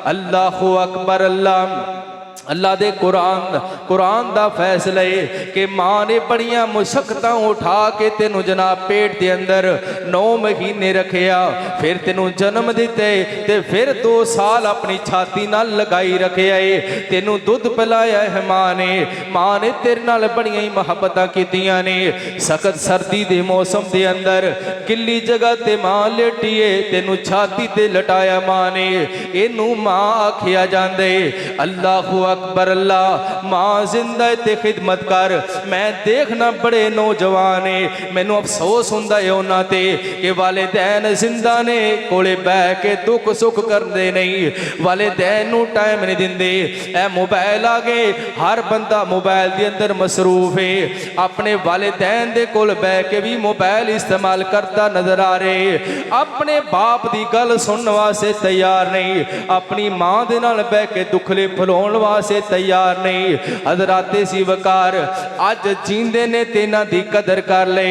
अल्लाहु अकबर अल्लाह। अल्लाह दे कुरान दा फैसला है कि माँ ने बड़ियां मुशक्कतां उठा के तेनू जनाब पेट दे अंदर 9 महीने रखिया, फिर तेनू जन्म दिते ते फिर 2 साल अपनी छाती नाल लगाई रखिया है, तेनू दुध पिलाया है माँ ने तेरे नाल बड़ियां ही मुहब्बतां कीतियां ने। सख्त सर्दी दे मौसम दे अंदर गिल्ली जगह ते माँ लेटी है, तेनू छाती ते लटाया माँ ने, इनू माँ आखिया जांदे। अल्लाहु अकबर अल्लाह। मां जिंदा ते खिदमत कर। मैं देखना बड़े नौजवान ने, मैनू अफसोस हुंदा है उन्हां ते कि वालिदैन जिंदा ने कोले बह के दुख सुख करते नहीं, वालिदैन नू टाइम नहीं दिंदे। ए मोबाइल आ गए, हर बंदा मोबाइल के अंदर मसरूफ है, अपने वालिदैन दे कोल बह के भी मोबाइल इस्तेमाल करता नजर आ रहे, अपने बाप की गल सुनने वास्ते तैयार नहीं, अपनी मां दे नाल बह के दुखले फलाउण वास्ते से तैयार नहीं। हजराते सी वकार अज जींदे ने ते इन्हां दी कदर कर ले,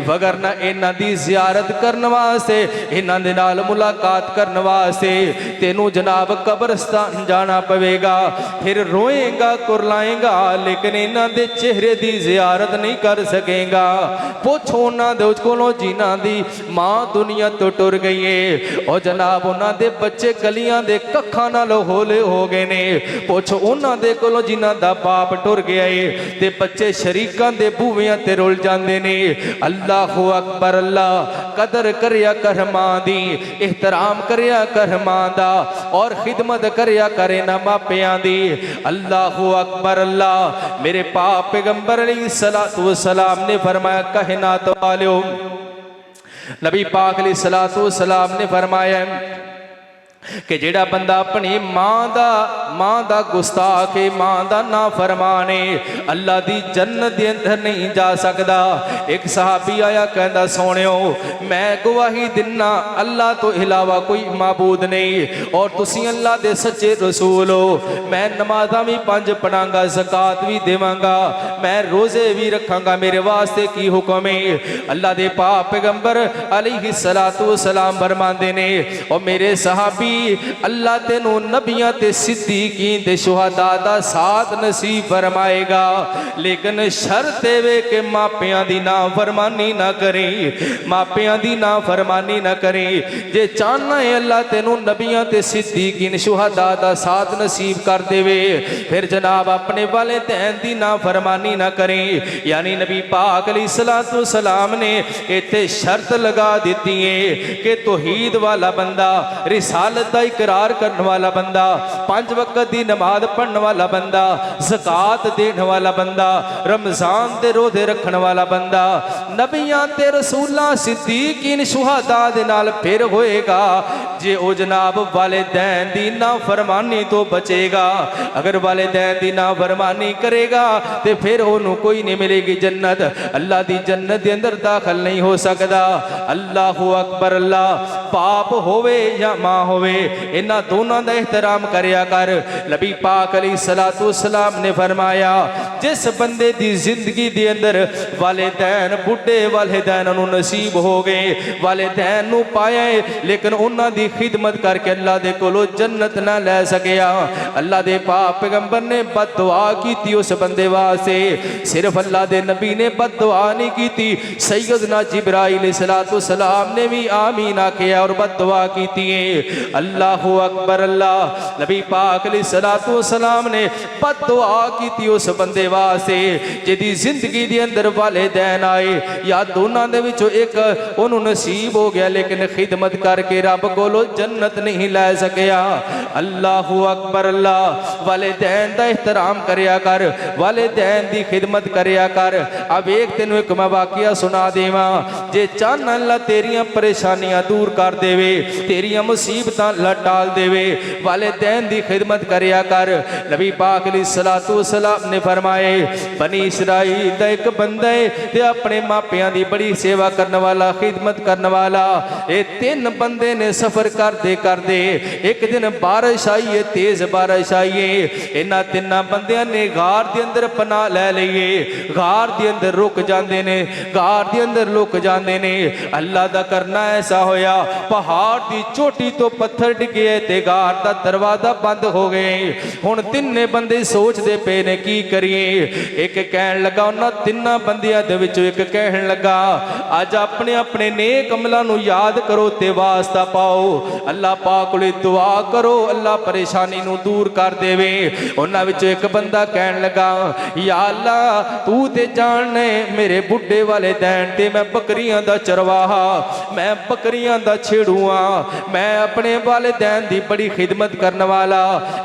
वगरना इन्हां दी ज़ियारत करने वास्ते, इन्हां दे नाल मुलाकात करने वास्ते तेनू जनाब कब्रस्तान जाना पवेगा, फिर रोएगा कुरलाएगा, लेकिन इन्हां दे चेहरे दी ज़ियारत नहीं कर सकेगा। पुछो उन्हां दे कोलों जिन्हां दी मां दुनिया तो टुर गई है, और जनाब उन्हां दे बच्चे गलियां दे कखां नाल होले हो गए ने। पुछो उन्हां दे कोलों जिन्हां दा बाप टुर गया है ते बच्चे शरीकां दे बूवियां ते रुल जांदे ने। अल्लाहु अकबर अल्लाह। कदर करिया कर मां दी, एहतराम करिया कर मां दा, और खिदमत करिया करे ना मापियां दी। अल्लाहु अकबर अल्लाह। मेरे पाक पैगंबर अलैहिस्सलातु वस्सलाम ने फरमाया, कहनात वालियो, नबी पाक अलैहिस्सलातु वस्सलाम ने फरमाया कि जेड़ा बंदा अपनी मां दा गुस्ताख है, मां दा ना फरमाने, अल्लाह दी जन्नत दे अंदर नहीं जा सकदा। एक सहाबी आया कहंदा, सोनियो मैं गवाही दिना अल्लाह तो इलावा कोई माबूद नहीं, और तुसी अल्लाह दे सच्चे रसूल हो। मैं नमाज़ां भी 5 पढ़ांगा, ज़कात भी देवांगा, मैं रोज़े भी रखांगा, मेरे वास्ते की हुक्म है? अल्लाह दे पाक पैगंबर अलैहिस्सलातु वस्सलाम फरमांदे ने, और मेरे सहाबी अल्लाह तेनू नबियां ते सिद्दीकीन ते शुहदा दा साथ नसीब फरमाएगा। लेकिन शर्त वे कि मापियां दी नाफरमानी ना करी, मापियां दी नाफरमानी ना करी। जे चाहना है अल्लाह तेनू नबियां ते सिद्दीकीन शुहदा दा साथ नसीब कर देवे, फिर जनाब अपने वालिदैन दी नाफरमानी ना करी। यानी नबी पाक अलैहिस्सलातु वस्सलाम ने इत्थे शर्त लगा दी है कि तौहीद वाला बंदा, रिसालत का इकरार करने वाला बंदा, 5 वक्त की नमाज पढ़ने वाला बंदा, ज़कात देने वाला बंदा, रमज़ान के रोज़े रखने वाला बंदा नबियां ते रसूलां सिद्दीकीन शुहदा दे नाल फिर होएगा जे ओ जनाब वालिदैन दी नाफरमानी तो बचेगा। अगर वालिदैन दी नाफरमानी करेगा तो फिर ओनू कोई नहीं मिलेगी जन्नत, अल्लाह दी जन्नत के अंदर दाखिल नहीं हो सकता। अल्लाहु अकबर। अल्लाह पाप होवे या मां होवे इन्हां दोनों का एहतराम करया कर। नबी पाक अलैहिस्सलातु वस्सलाम ने फरमाया जिस बंदे दी जिंदगी दे अंदर वालिदैन बुढ़े वालिदैन नूं नसीब हो गए, वालिदैन नूं पाया लेकिन उन्हां दी खिदमत करके अल्लाह दे कोलों जन्नत ना लै सकिया, अल्लाह दे पाक पैगंबर ने बददुआ की उस बंदे वास्ते। सिर्फ अल्लाह दे नबी ने बददुआ नहीं की, सैयदना जिब्राइल अलैहिस्सलाम ने भी आमीन आखिया और बददुआ की है। अल्लाहु अकबर। अल्लाह नबी पाक अलैहिस्सलाम ने बददुआ की उस बंदे वास्ते जिहदी जिंदगी दे अंदर वालिदैन आए या दोनों दे विचों एक उन्होंने नसीब हो गया लेकिन खिदमत करके रब कोलों जन्नत नहीं लै सकिया। अल्लाहु अकबर। अल्लाह वालिदैन दा एहतराम करया कर, वालिदैन दी खिदमत करया कर। अब एक तेनों एक मैं वाकिया सुना देवां, जे चाहना अल्लाह तेरियां परेशानियां दूर कर देवे, तेरियां मुसीबतां लटाल देवे, वालिदैन दी खिदमत करया कर। नबी पाक अलैहिस्सलातु वस्सलाम ने फरमाए बनी इसराइल दा एक बंदा है ते अपने मापियां दी बड़ी सेवा करने वाला, खिदमत करने वाला। ये 3 बंदे ने सफर करते करते एक दिन बारिश आई है, तेज बारिश आई है। इन्हां 3 बंदियां ने गार दे अंदर पनाह लै लईए, गार दे अंदर रुक जाते ने, गार दे अंदर लुक जाते ने। अल्लाह दा करना ऐसा होया पहाड़ की चोटी तो पत्थर डिगे ते गार दा दरवाजा बंद हो गए। हुण 3 बंदे सोचते पे ने की करिए। एक कहन लगा, उन्हां 3 बंदियां दे विचों एक कहन लगा अज अपने अपने नेक अमलां नूं याद करो ते वास्ता पाओ, अल्लाह पाक कोले दुआ करो अल्लाह परेशानी नूं दूर कर देवे। उन्हां विचों एक बंदा कहन लगा या अल्लाह तू ते जानने मेरे बुढ़े वाले दैन ते मैं बकरियां दा चरवाहा, मैं बकरियां दा छेड़ूआ, मैं अपने वालिदैन दी बड़ी खिदमत करने वाला।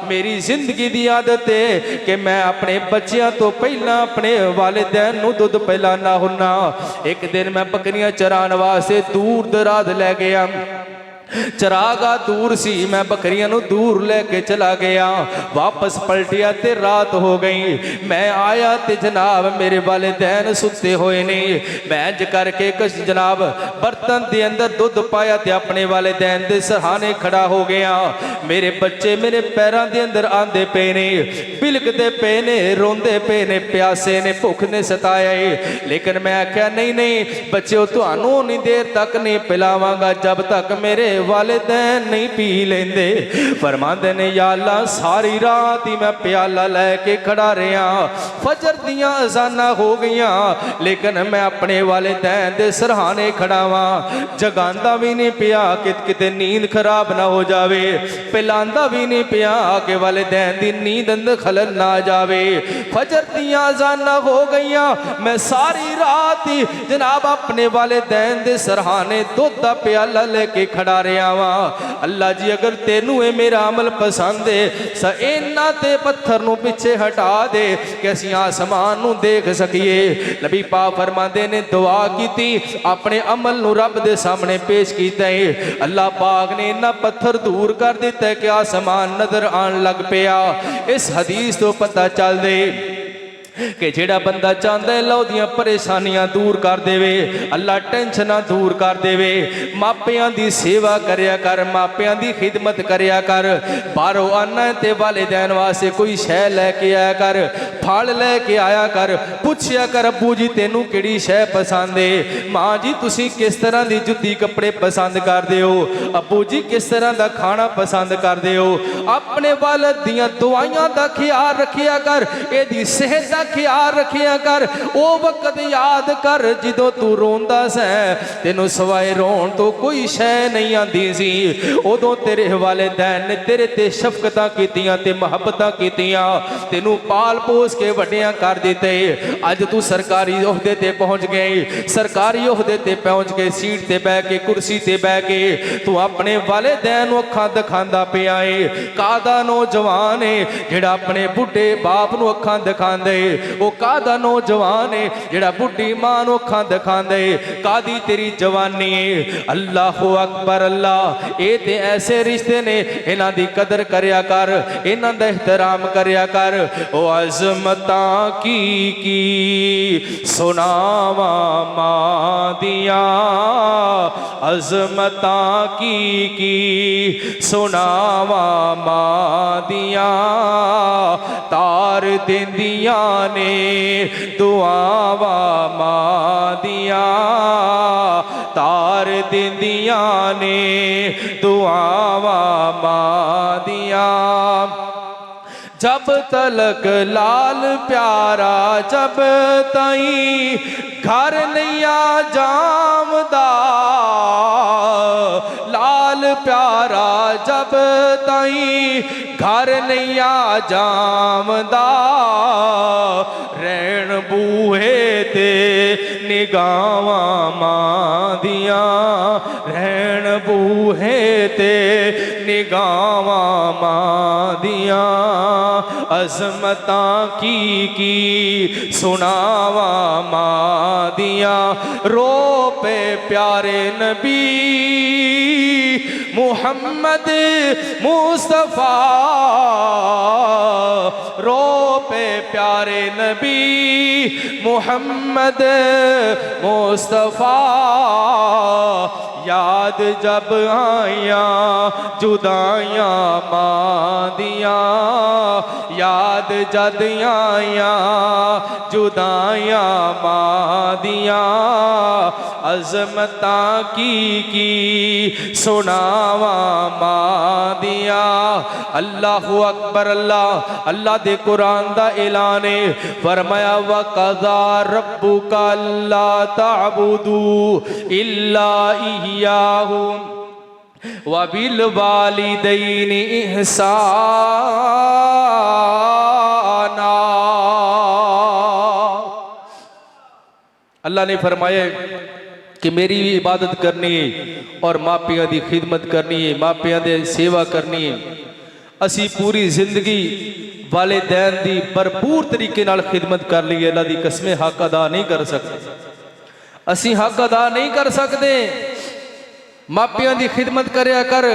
मेरी जिंदगी दी आदत है कि मैं अपने बच्चियां तो पहला अपने वालिदैन नूं दुध पिलाना हुन्ना। एक दिन मैं बकरियां चरान वास्ते दूर दराज लै गया, चरागा दूर सी, मैं बकरियां नूं दूर लेके चला गया, वापस पलटिया ते रात हो गई। मैं आया ते जनाब मेरे वालिदैन सुते हुए ने। मैं इंज करके कुछ जनाब बर्तन के अंदर दुध पाया ते अपने वालिदैन दे सराहने खड़ा हो गया। मेरे बच्चे मेरे पैरों के अंदर आंदे पे ने, बिलकते पे ने, रोंदे पे ने, प्यासे ने, भुख ने सताया है। लेकिन मैं आख्या नहीं नहीं बच्चों तुहानू उन्नी देर तक नहीं पिलावांगा जब तक मेरे वालिदैन नहीं पी लेंदे। फरमांदे ने या अल्लाह सारी रात ही मैं प्याला लैके खड़ा रहा, फजर दियां अजाना हो गईयां लेकिन मैं अपने वालिदैन दे सरहाने खड़ा वां, जगांदा भी नहीं पिया कि किते नींद खराब ना हो जावे, पिलांदा भी नहीं पिया कि वालिदैन दी नींद अंदर खलल ना जावे। फजर दियां अजाना हो गईयां, मैं सारी रात ही जनाब अपने वालिदैन दे सरहाने दुध दा प्याला लेके खड़ा रहा वां। अल्लाह जी अगर तेनू ये मेरा अमल पसंद है इन्हां ते पत्थर नूं पिछे हटा दे कि असीं आसमान नूं देख सकीए। नबी पाक फरमांदे ने दुआ कीती, अपने अमल नूं रब दे सामने पेश कीता है। अल्लाह पाक ने इन्हां पत्थर दूर कर दिता है कि आसमान नजर आन लग पिया। इस हदीस तो पता चल दे कि जेड़ा बंदा चाहता है अल्लाह दियां परेशानियां दूर कर देवे, अल्लाह टेंशनां दूर कर देवे। मापियां दी सेवा करया कर, मापियां दी खिदमत करया कर। बाहरों आना ते वालिदैन वास्ते कोई शै लैके आया कर, फल लैके आया कर, पुछया कर अबू जी तेनू किहड़ी शै पसंद है, माँ जी तुसी किस तरह की जुत्ती कपड़े पसंद करते हो, अबू जी किस तरह का खाना पसंद करते हो। अपने वालद दियां दुआइयां दा ख्याल रखिया कर, एदी सेहत दा ख्याल रखिया कर। ओ वक्त याद कर जदों तू रोंदा सै, तेनू सवाए रोण तो कोई शै नहीं आंदी सी। उदों तेरे वालिदैन ने तेरे ते शफकतां कीतियां ते मुहब्बतां कीतियां, तेनू पाल पोस के वड्डियां कर दिते। अज तू सरकारी ओहदे ते पहुंच गई, सरकारी ओहदे ते पहुंच के सीट ते बह के कुर्सी ते बह के तू अपने वालिदैन नूं अखां दिखांदा पिया है। कादा नौजवान है जिहड़ा अपने बुढ़े बाप नूं अखां दिखांदे, ओ कादा नौजवान है जिहड़ा बुढ़ी मां नूं अखां दिखांदे। कादी तेरी जवानी है। अल्लाहु अकबर अल्लाह, ये ते ऐसे रिश्ते ने, इन्हां दी कदर करया कर, इन्हां दा एहतराम करया कर। ओ अज़मतां की सुनावा मां दियां, अज़मतां की सुनावा मां दियां, तार देंदियां ने दुआवा मां दियां, तार देंदियां ने दुआवा मां दियां। जब तलक लाल प्यारा जब ताई घर नहीं आ जामदा, लाल प्यारा जब ताई घर नहीं आ जामदा, रैन बूहे ते निगावां मां दियां, रैन बूहे ते निगावां मां दियां, अज़मतां की सुनावा मां दियां। रो पे प्यारे नबी मुहम्मद मुस्तफ़ा, रो पे प्यारे नबी मुहम्मद मुस्तफ़ा, याद जब आया जुदाइयां मां दियां, याद जद आया जुदाइयां मां दियां, अज़मतां की सुनावा मां दियां। अल्लाहु अकबर अल्लाह, अल्लाह दे कुरान दा ऐलान है, फरमाया व क़ज़ा रब्बुका अल्ला तअबुदू इल्ला इय्याहु व बिल वालिदैनि इहसाना। अल्लाह ने फरमाया कि मेरी इबादत करनी है और मापियां दी खिदमत करनी है, मापियां दी सेवा करनी है। असी पूरी जिंदगी वालिदैन दी भरपूर तरीके नाल खिदमत कर ली, अल्लाह दी कसमें हक अदा नहीं कर सकते। असी हक अदा नहीं कर सकते। मापियां दी खिदमत करया कर,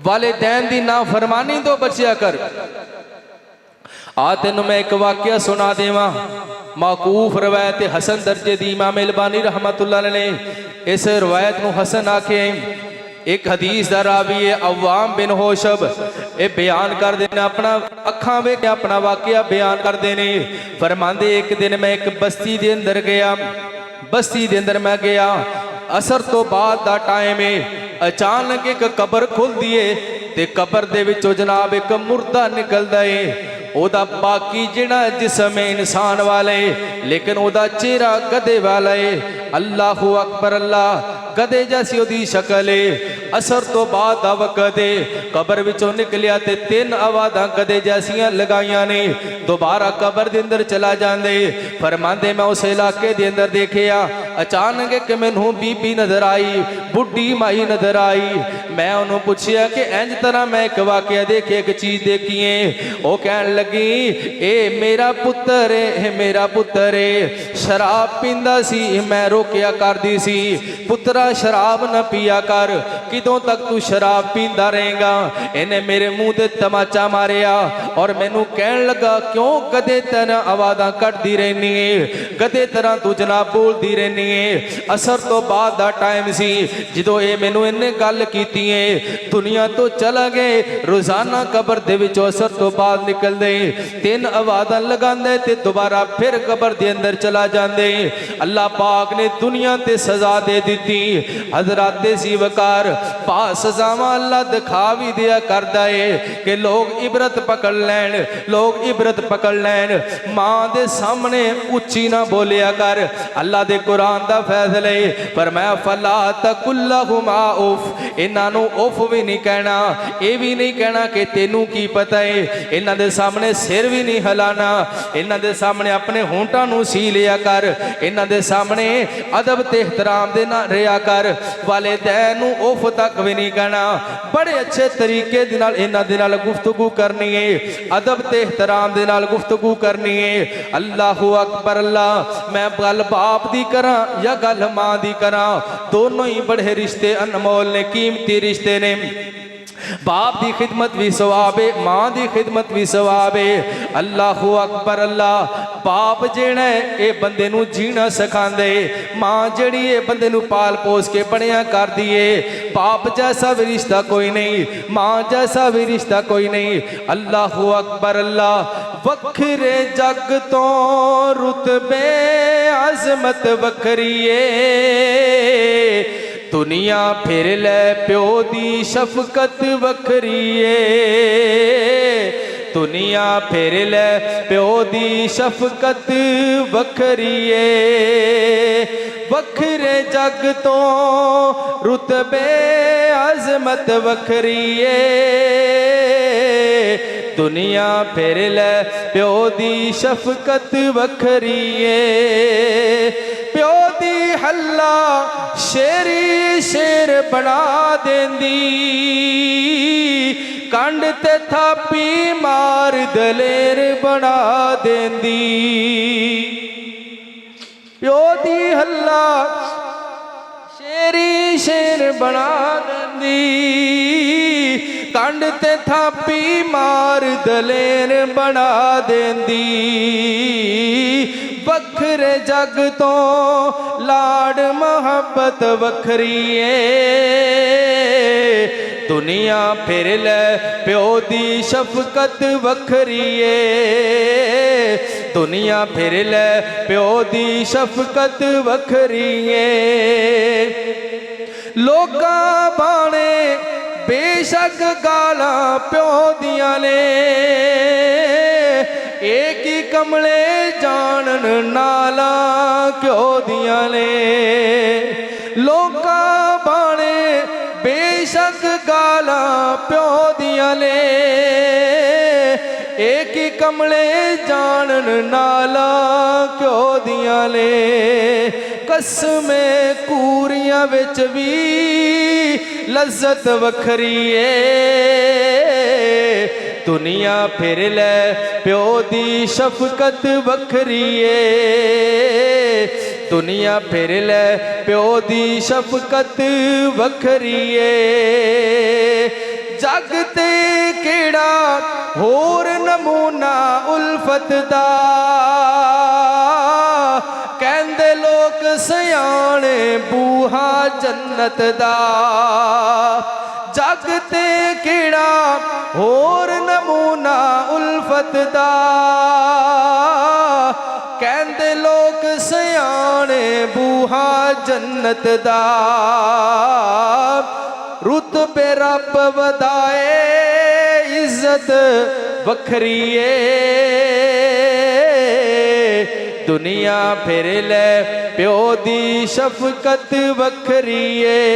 वालिदैन दी नाफरमानी तो बचिया कर। आ तेन मैं एक वाकया सुना देवा। माकूफ रवायत हसन दर्जे दी इमाम अलबानी रहमतुल्लाह अलैह ने इस रवायत को हसन आखे। एक हदीस दा रावी है अवाम बिन होशब, ये बयान कर देना अपना अखां वेख के अपना वाकया बयान कर देने। फरमांदे एक दिन मैं एक बस्ती दे अंदर गया, बस्ती दे अंदर मैं गया, असर तो बाद दा टाइम है। अचानक एक कबर खुलदी है ते कबर दे विचों जनाब एक मुर्दा निकलदा है। ओदा बाकी जिहड़ा जिस्म है इंसान वाला है, लेकिन ओदा चेहरा गधे वाला है। अल्लाहु अकबर अल्लाह, गधे जैसी ओदी शक्ल है। असर तो बाद दा वक्त है, कबर विचों निकलिया ते तीन आवाज़ां गधे जैसियां लगाइयां ने। दोबारा कबर दे अंदर चला जांदे। फरमांदे मैं उस इलाके दे अंदर देखिया, अचानक एक मैनू बीबी नजर आई, बुढ़ी माई नजर आई। मैं उन्होंने पूछया कि इंज तरह मैं एक वाकया देखिए, एक चीज देखी है। वो कहन लगी ए मेरा पुत्र है, मेरा पुत्र है, शराब पींदा सी, मैं रोकिया करदी सी। पुत्रा तरह शराब न पिया कर, किदों तक तू शराब पींदा रहेगा। इन्हें मेरे मुंह ते तमाचा मारिया और मैनू कहन लगा क्यों गधे तरह आवाज़ां कटदी रहनी है, गधे तरह तू जनाब बोलदी रहनी है। असर तो बाद दा टाइम सी जदों ये मैनू इन्हें गल कीती है, दुनिया तो चला गए। रोजाना कबर दे विचों असर तो बाद निकलदे, 3 आवाज़ां लगांदे ते दोबारा फिर कबर दे अंदर चला जांदे। अल्लाह पाक ने दुनिया ते सजा दे दी। हजरात सी वकार पा सजावां अल्लाह दिखा भी दिया करदा है कि लोग इबरत पकड़ लैन, लोग इबरत पकड़ लैन। मां दे सामने उच्ची ना बोलिया कर, अल्लाह दे कुरान दा फैसला है, पर मैं फला तकुल्लहुमा उफ, इन्हां नू उफ भी नहीं कहना, ये भी नहीं कहना कि तेनू की पता है। इन्हां दे सामने सिर भी नहीं हिलाना, इन्हां दे सामने अपने होंठां नू सी लिया कर, इन्हां दे सामने अदब ते एहतराम दे ना रिया कर। वालिदैन नू उफ तक भी नहीं कहना, बड़े अच्छे तरीके दे नाल इन्हां दे नाल गुफ्तगू करनी है, अदब ते एहतराम दे नाल गुफ्तगू करनी है। अल्लाहु अकबर। अल्लाह मैं गल बाप दी करा या गल मां दी करा, दोनों ही बड़े रिश्ते अनमोल ने, कीमती रिश्ते ने। बाप की खिदमत भी सवाब है, मां की खिदमत भी सवाब है। अल्लाहु अकबर। अल्लाह बाप जेड़ा है ये बंदे नू जीना सिखांदे, मां जड़ी है बंदे नू पाल पोस के बड़िया कर दिए। बाप जैसा भी रिश्ता कोई नहीं, मां जैसा भी रिश्ता कोई नहीं। अल्लाहु अकबर। अल्लाह वखरे जग तो रुतबे अजमत वखरी है, दुनिया फिर ले प्यो दी शफकत वखरी है, दुनिया फिर ले प्यो दी शफकत वखरी है। वखरे जग तो रुतबे अजमत वखरी है, दुनिया फिर ले प्यो दी शफकत वखरी है। प्यो दी हल्ला शेरी शेर बना देंदी, कंड ते थापी मार दलेर बना देंदी। प्यो दी हल्ला शेरी शेर बना देंदी, कंड ते थापी मार दलेर बना देंदी। वखरे जग तो लाड़ मोहब्बत वखरी है, दुनिया फिर ले प्यो दी शफकत वखरी है, दुनिया फिर ले प्यो दी शफकत वखरी है। लोगा बाणे बेशक गाला प्यो दियां ने, एक ही कमले जानन नाला क्यों दियां ने। लोका बाणे बेशक गाला प्यो दियां ने, एक ही कमले जानन नाला क्यों दियां ने। कसमे कूरियां विच भी लज्जत वखरी है, दुनिया फिर ले प्यो दी शफकत वखरी है, दुनिया फिर ले प्यो दी शफकत वखरी है। जग ते केड़ा होर नमूना उल्फत दा, कहंदे लोक सियाणे बूहा जन्नत दा। जग ते केड़ा होर नमूना उल्फत दा, कहंदे लोक सियाणे बूहा जन्नत दा। रुतबे रब वधाए इज्जत वखरी है, दुनिया फिर ले प्यो दी शफकत वखरी है,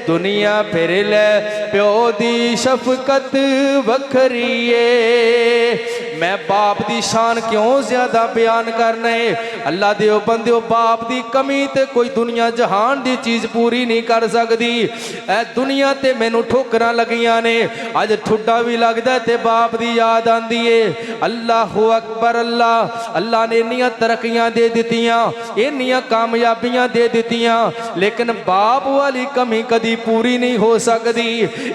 दुनिया फिर ले प्यो दी शफकत वखरी है। मैं बाप दी शान क्यों ज्यादा बयान करना है, अल्लाह दे बंदिओ बाप दी कमी ते कोई दुनिया जहान दी चीज़ पूरी नहीं कर सकती। ए दुनिया ते मैनू ठोकरां लगियां ने, अज ठुड्डा भी लगदा ते बाप दी याद आंदी है। अल्लाह अकबर अल्लाह। अल्लाह ने इन्नियां तरक्कियां दे दित्तियां, इन्नियां कामयाबियां दे दित्तियां, लेकिन बाप वाली कमी कदी पूरी नहीं हो सकती।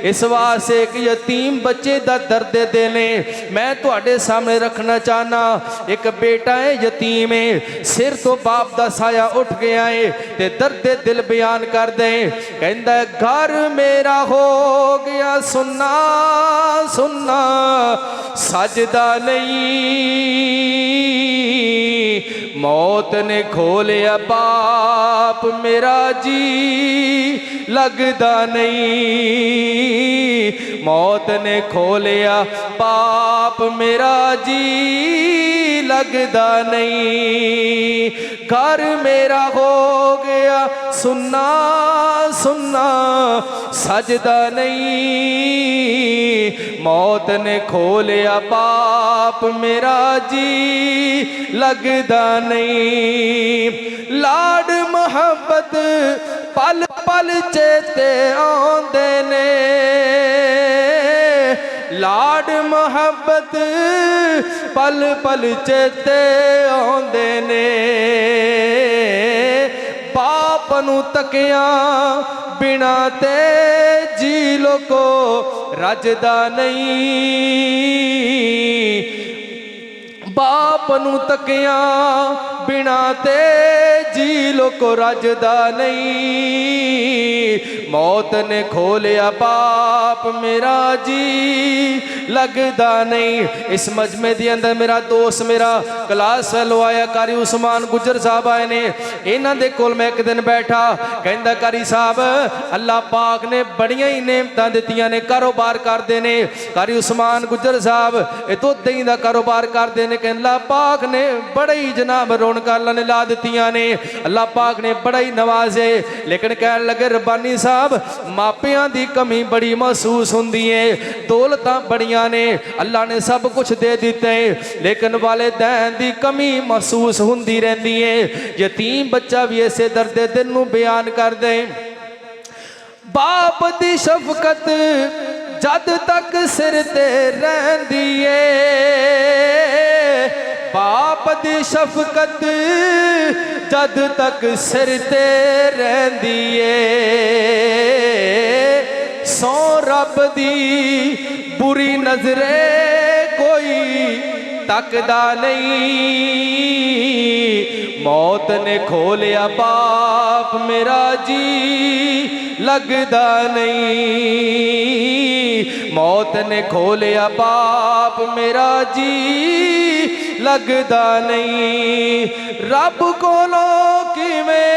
इस वास्ते एक यतीम बच्चे दा दर्द दिल ने मैं तुहाडे सामने रखना चाहना। एक बेटा है यतीम है, सिर तो बाप दा साया उठ गया है ते दर्द दिल बयान कर दे। कहंदा घर मेरा हो गया सुन्ना सुन्ना, सजदा नहीं मौत ने खोलिया बाप मेरा जी लगदा नहीं, मौत ने खोलिया बाप मेरा जी लगदा नहीं। घर मेरा हो गया सुन्ना सुन्ना, सजदा नहीं मौत ने खोलिया बाप मेरा जी लगदा नहीं। लाड मोहब्बत पल पल चेते आंदे ने, लाड मोहब्बत पल पल चेते आंदे ने। बाप नू तकिया बिना ते जी लोको रजदा नहीं, बाप नू तकिया बिना ते जी लोको रजदा नहीं। मौत ने खोलिया बाप मेरा जी लगदा नहीं। इस मजमे के अंदर मेरा दोस्त मेरा क्लास फेलो आया कारी उस्मान गुजर साहब आए ने। इन्हां दे कोल मैं एक दिन बैठा, कहंदा कारी साहब अल्लाह पाक ने बड़ियां ही नेमतां दित्तियां ने, कारोबार करदे ने। कारी उस्मान गुजर साहब ये दुध दही दा कारोबार करदे ने। अल्लाह पाक ने बड़ा ही जनाब रौनकां अल्लाह ने ला दित्तियां ने, अल्लाह पाक ने बड़ा ही नवाजे। लेकिन कह लगे रब्बानी साहब मापियां दी कमी बड़ी महसूस हुंदी है, दौलतां बड़ियां ने, अल्लाह ने सब कुछ दे दिते, लेकिन वालिदैन दी कमी महसूस हुंदी रहंदी है। यतीम बच्चा भी ऐसे दर्द दिल नूं बयान कर दे। बाप दी शफकत जद तक सिर ते रहंदी है, बाप दी शफकत जद तक सिर ते रहंदी है। सौ रब दी बुरी नजरे कोई तकदा नहीं, मौत ने खोलिया बाप मेरा जी लगदा नहीं, मौत ने खोलिया बाप मेरा जी लगदा नहीं। रब कोलो किवें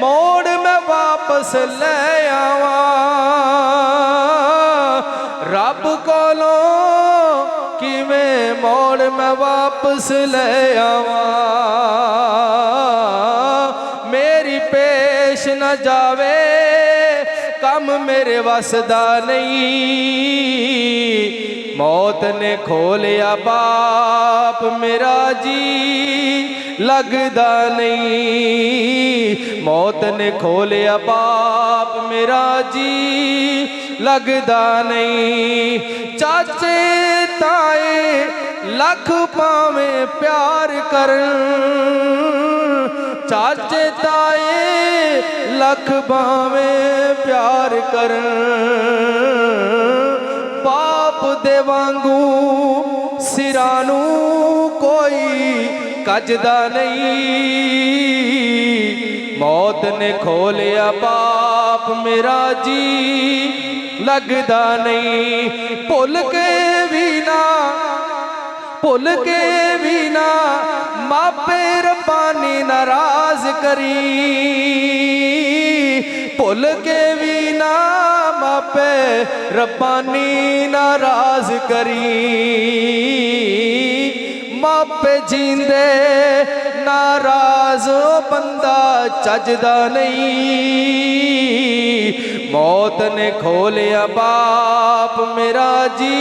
मोड़ मैं वापस ले आवा, रब कोलो किवें मोड़ मैं वापस ले आवा। मेरी पेश न जावे कम मेरे वसदा नहीं, मौत ने खोलिया बाप मेरा जी लगदा नहीं, मौत ने खोलिया बाप मेरा जी लगदा नहीं। चाचे ताए लख पावे प्यार करन, चाचे ताए लख पावे प्यार करन, बाप दे वांगू सिरां नूं कोई कजदा नहीं, मौत ने खोलिया बाप मेरा जी लगदा नहीं। भुल के भी ना, भुल के भी ना मापे रब्बानी नाराज करी, भुल के भी ना मापे रब्बानी नाराज करी। मापे जींदे नाराज बंदा चजदा नहीं, मौत ने खोलिया बाप मेरा जी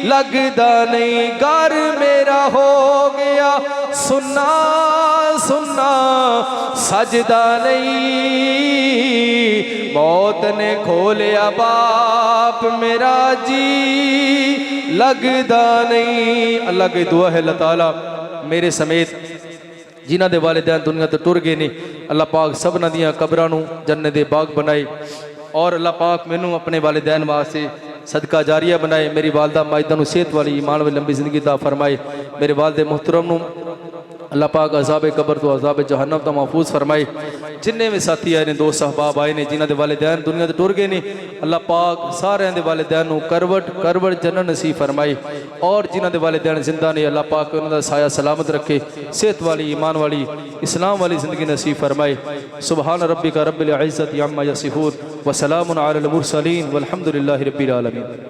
लगदा नहीं, घर मेरा हो गया सुन्ना सुन्ना, सजदा नहीं, मौत ने खोलिया बाप मेरा जी लगदा नहीं। अल्लाह की दुआ है अल्लाह ताला मेरे समेत जिन्हां दे वालिदैन दुनिया तो टुर गए ने, अल्लाह पाक सबना दियां कबरां नूं जन्नत दे बाग बनाए और अल्लाह पाक मैनू अपने वालिदैन वास्ते सदका जारिया बनाए। मेरी वालदा माजिदा नूं सेहत वाली ईमान वाली लंबी जिंदगी दा फरमाए। मेरे वालदे मुहतरम नूं अल्लाह पाक अज़ाब कबर तो अज़ाब जहन्नम तो महफूज फरमाए। जिन्ने भी साथी आए ने, दोस्त अहबाब आए ने, जिन्हां दे वालिदैन दुनिया तो टुर गए ने, अल्लाह पाक सारे दे वालिदैन नूं करवट करवट जन्नत नसीब फरमाए और जिन्हां दे वालिदैन जिंदा ने अल्लाह पाक उन्हां दा साया सलामत रखे, सेहत वाली ईमान वाली इस्लाम वाली जिंदगी नसीब फरमाए। सुबहान रब्बिका रब्बिल इज़्ज़ति अम्मा यसिफून व सलामुन अलल मुरसलीन वल्हम्दुलिल्लाहि रब्बिल आलमीन।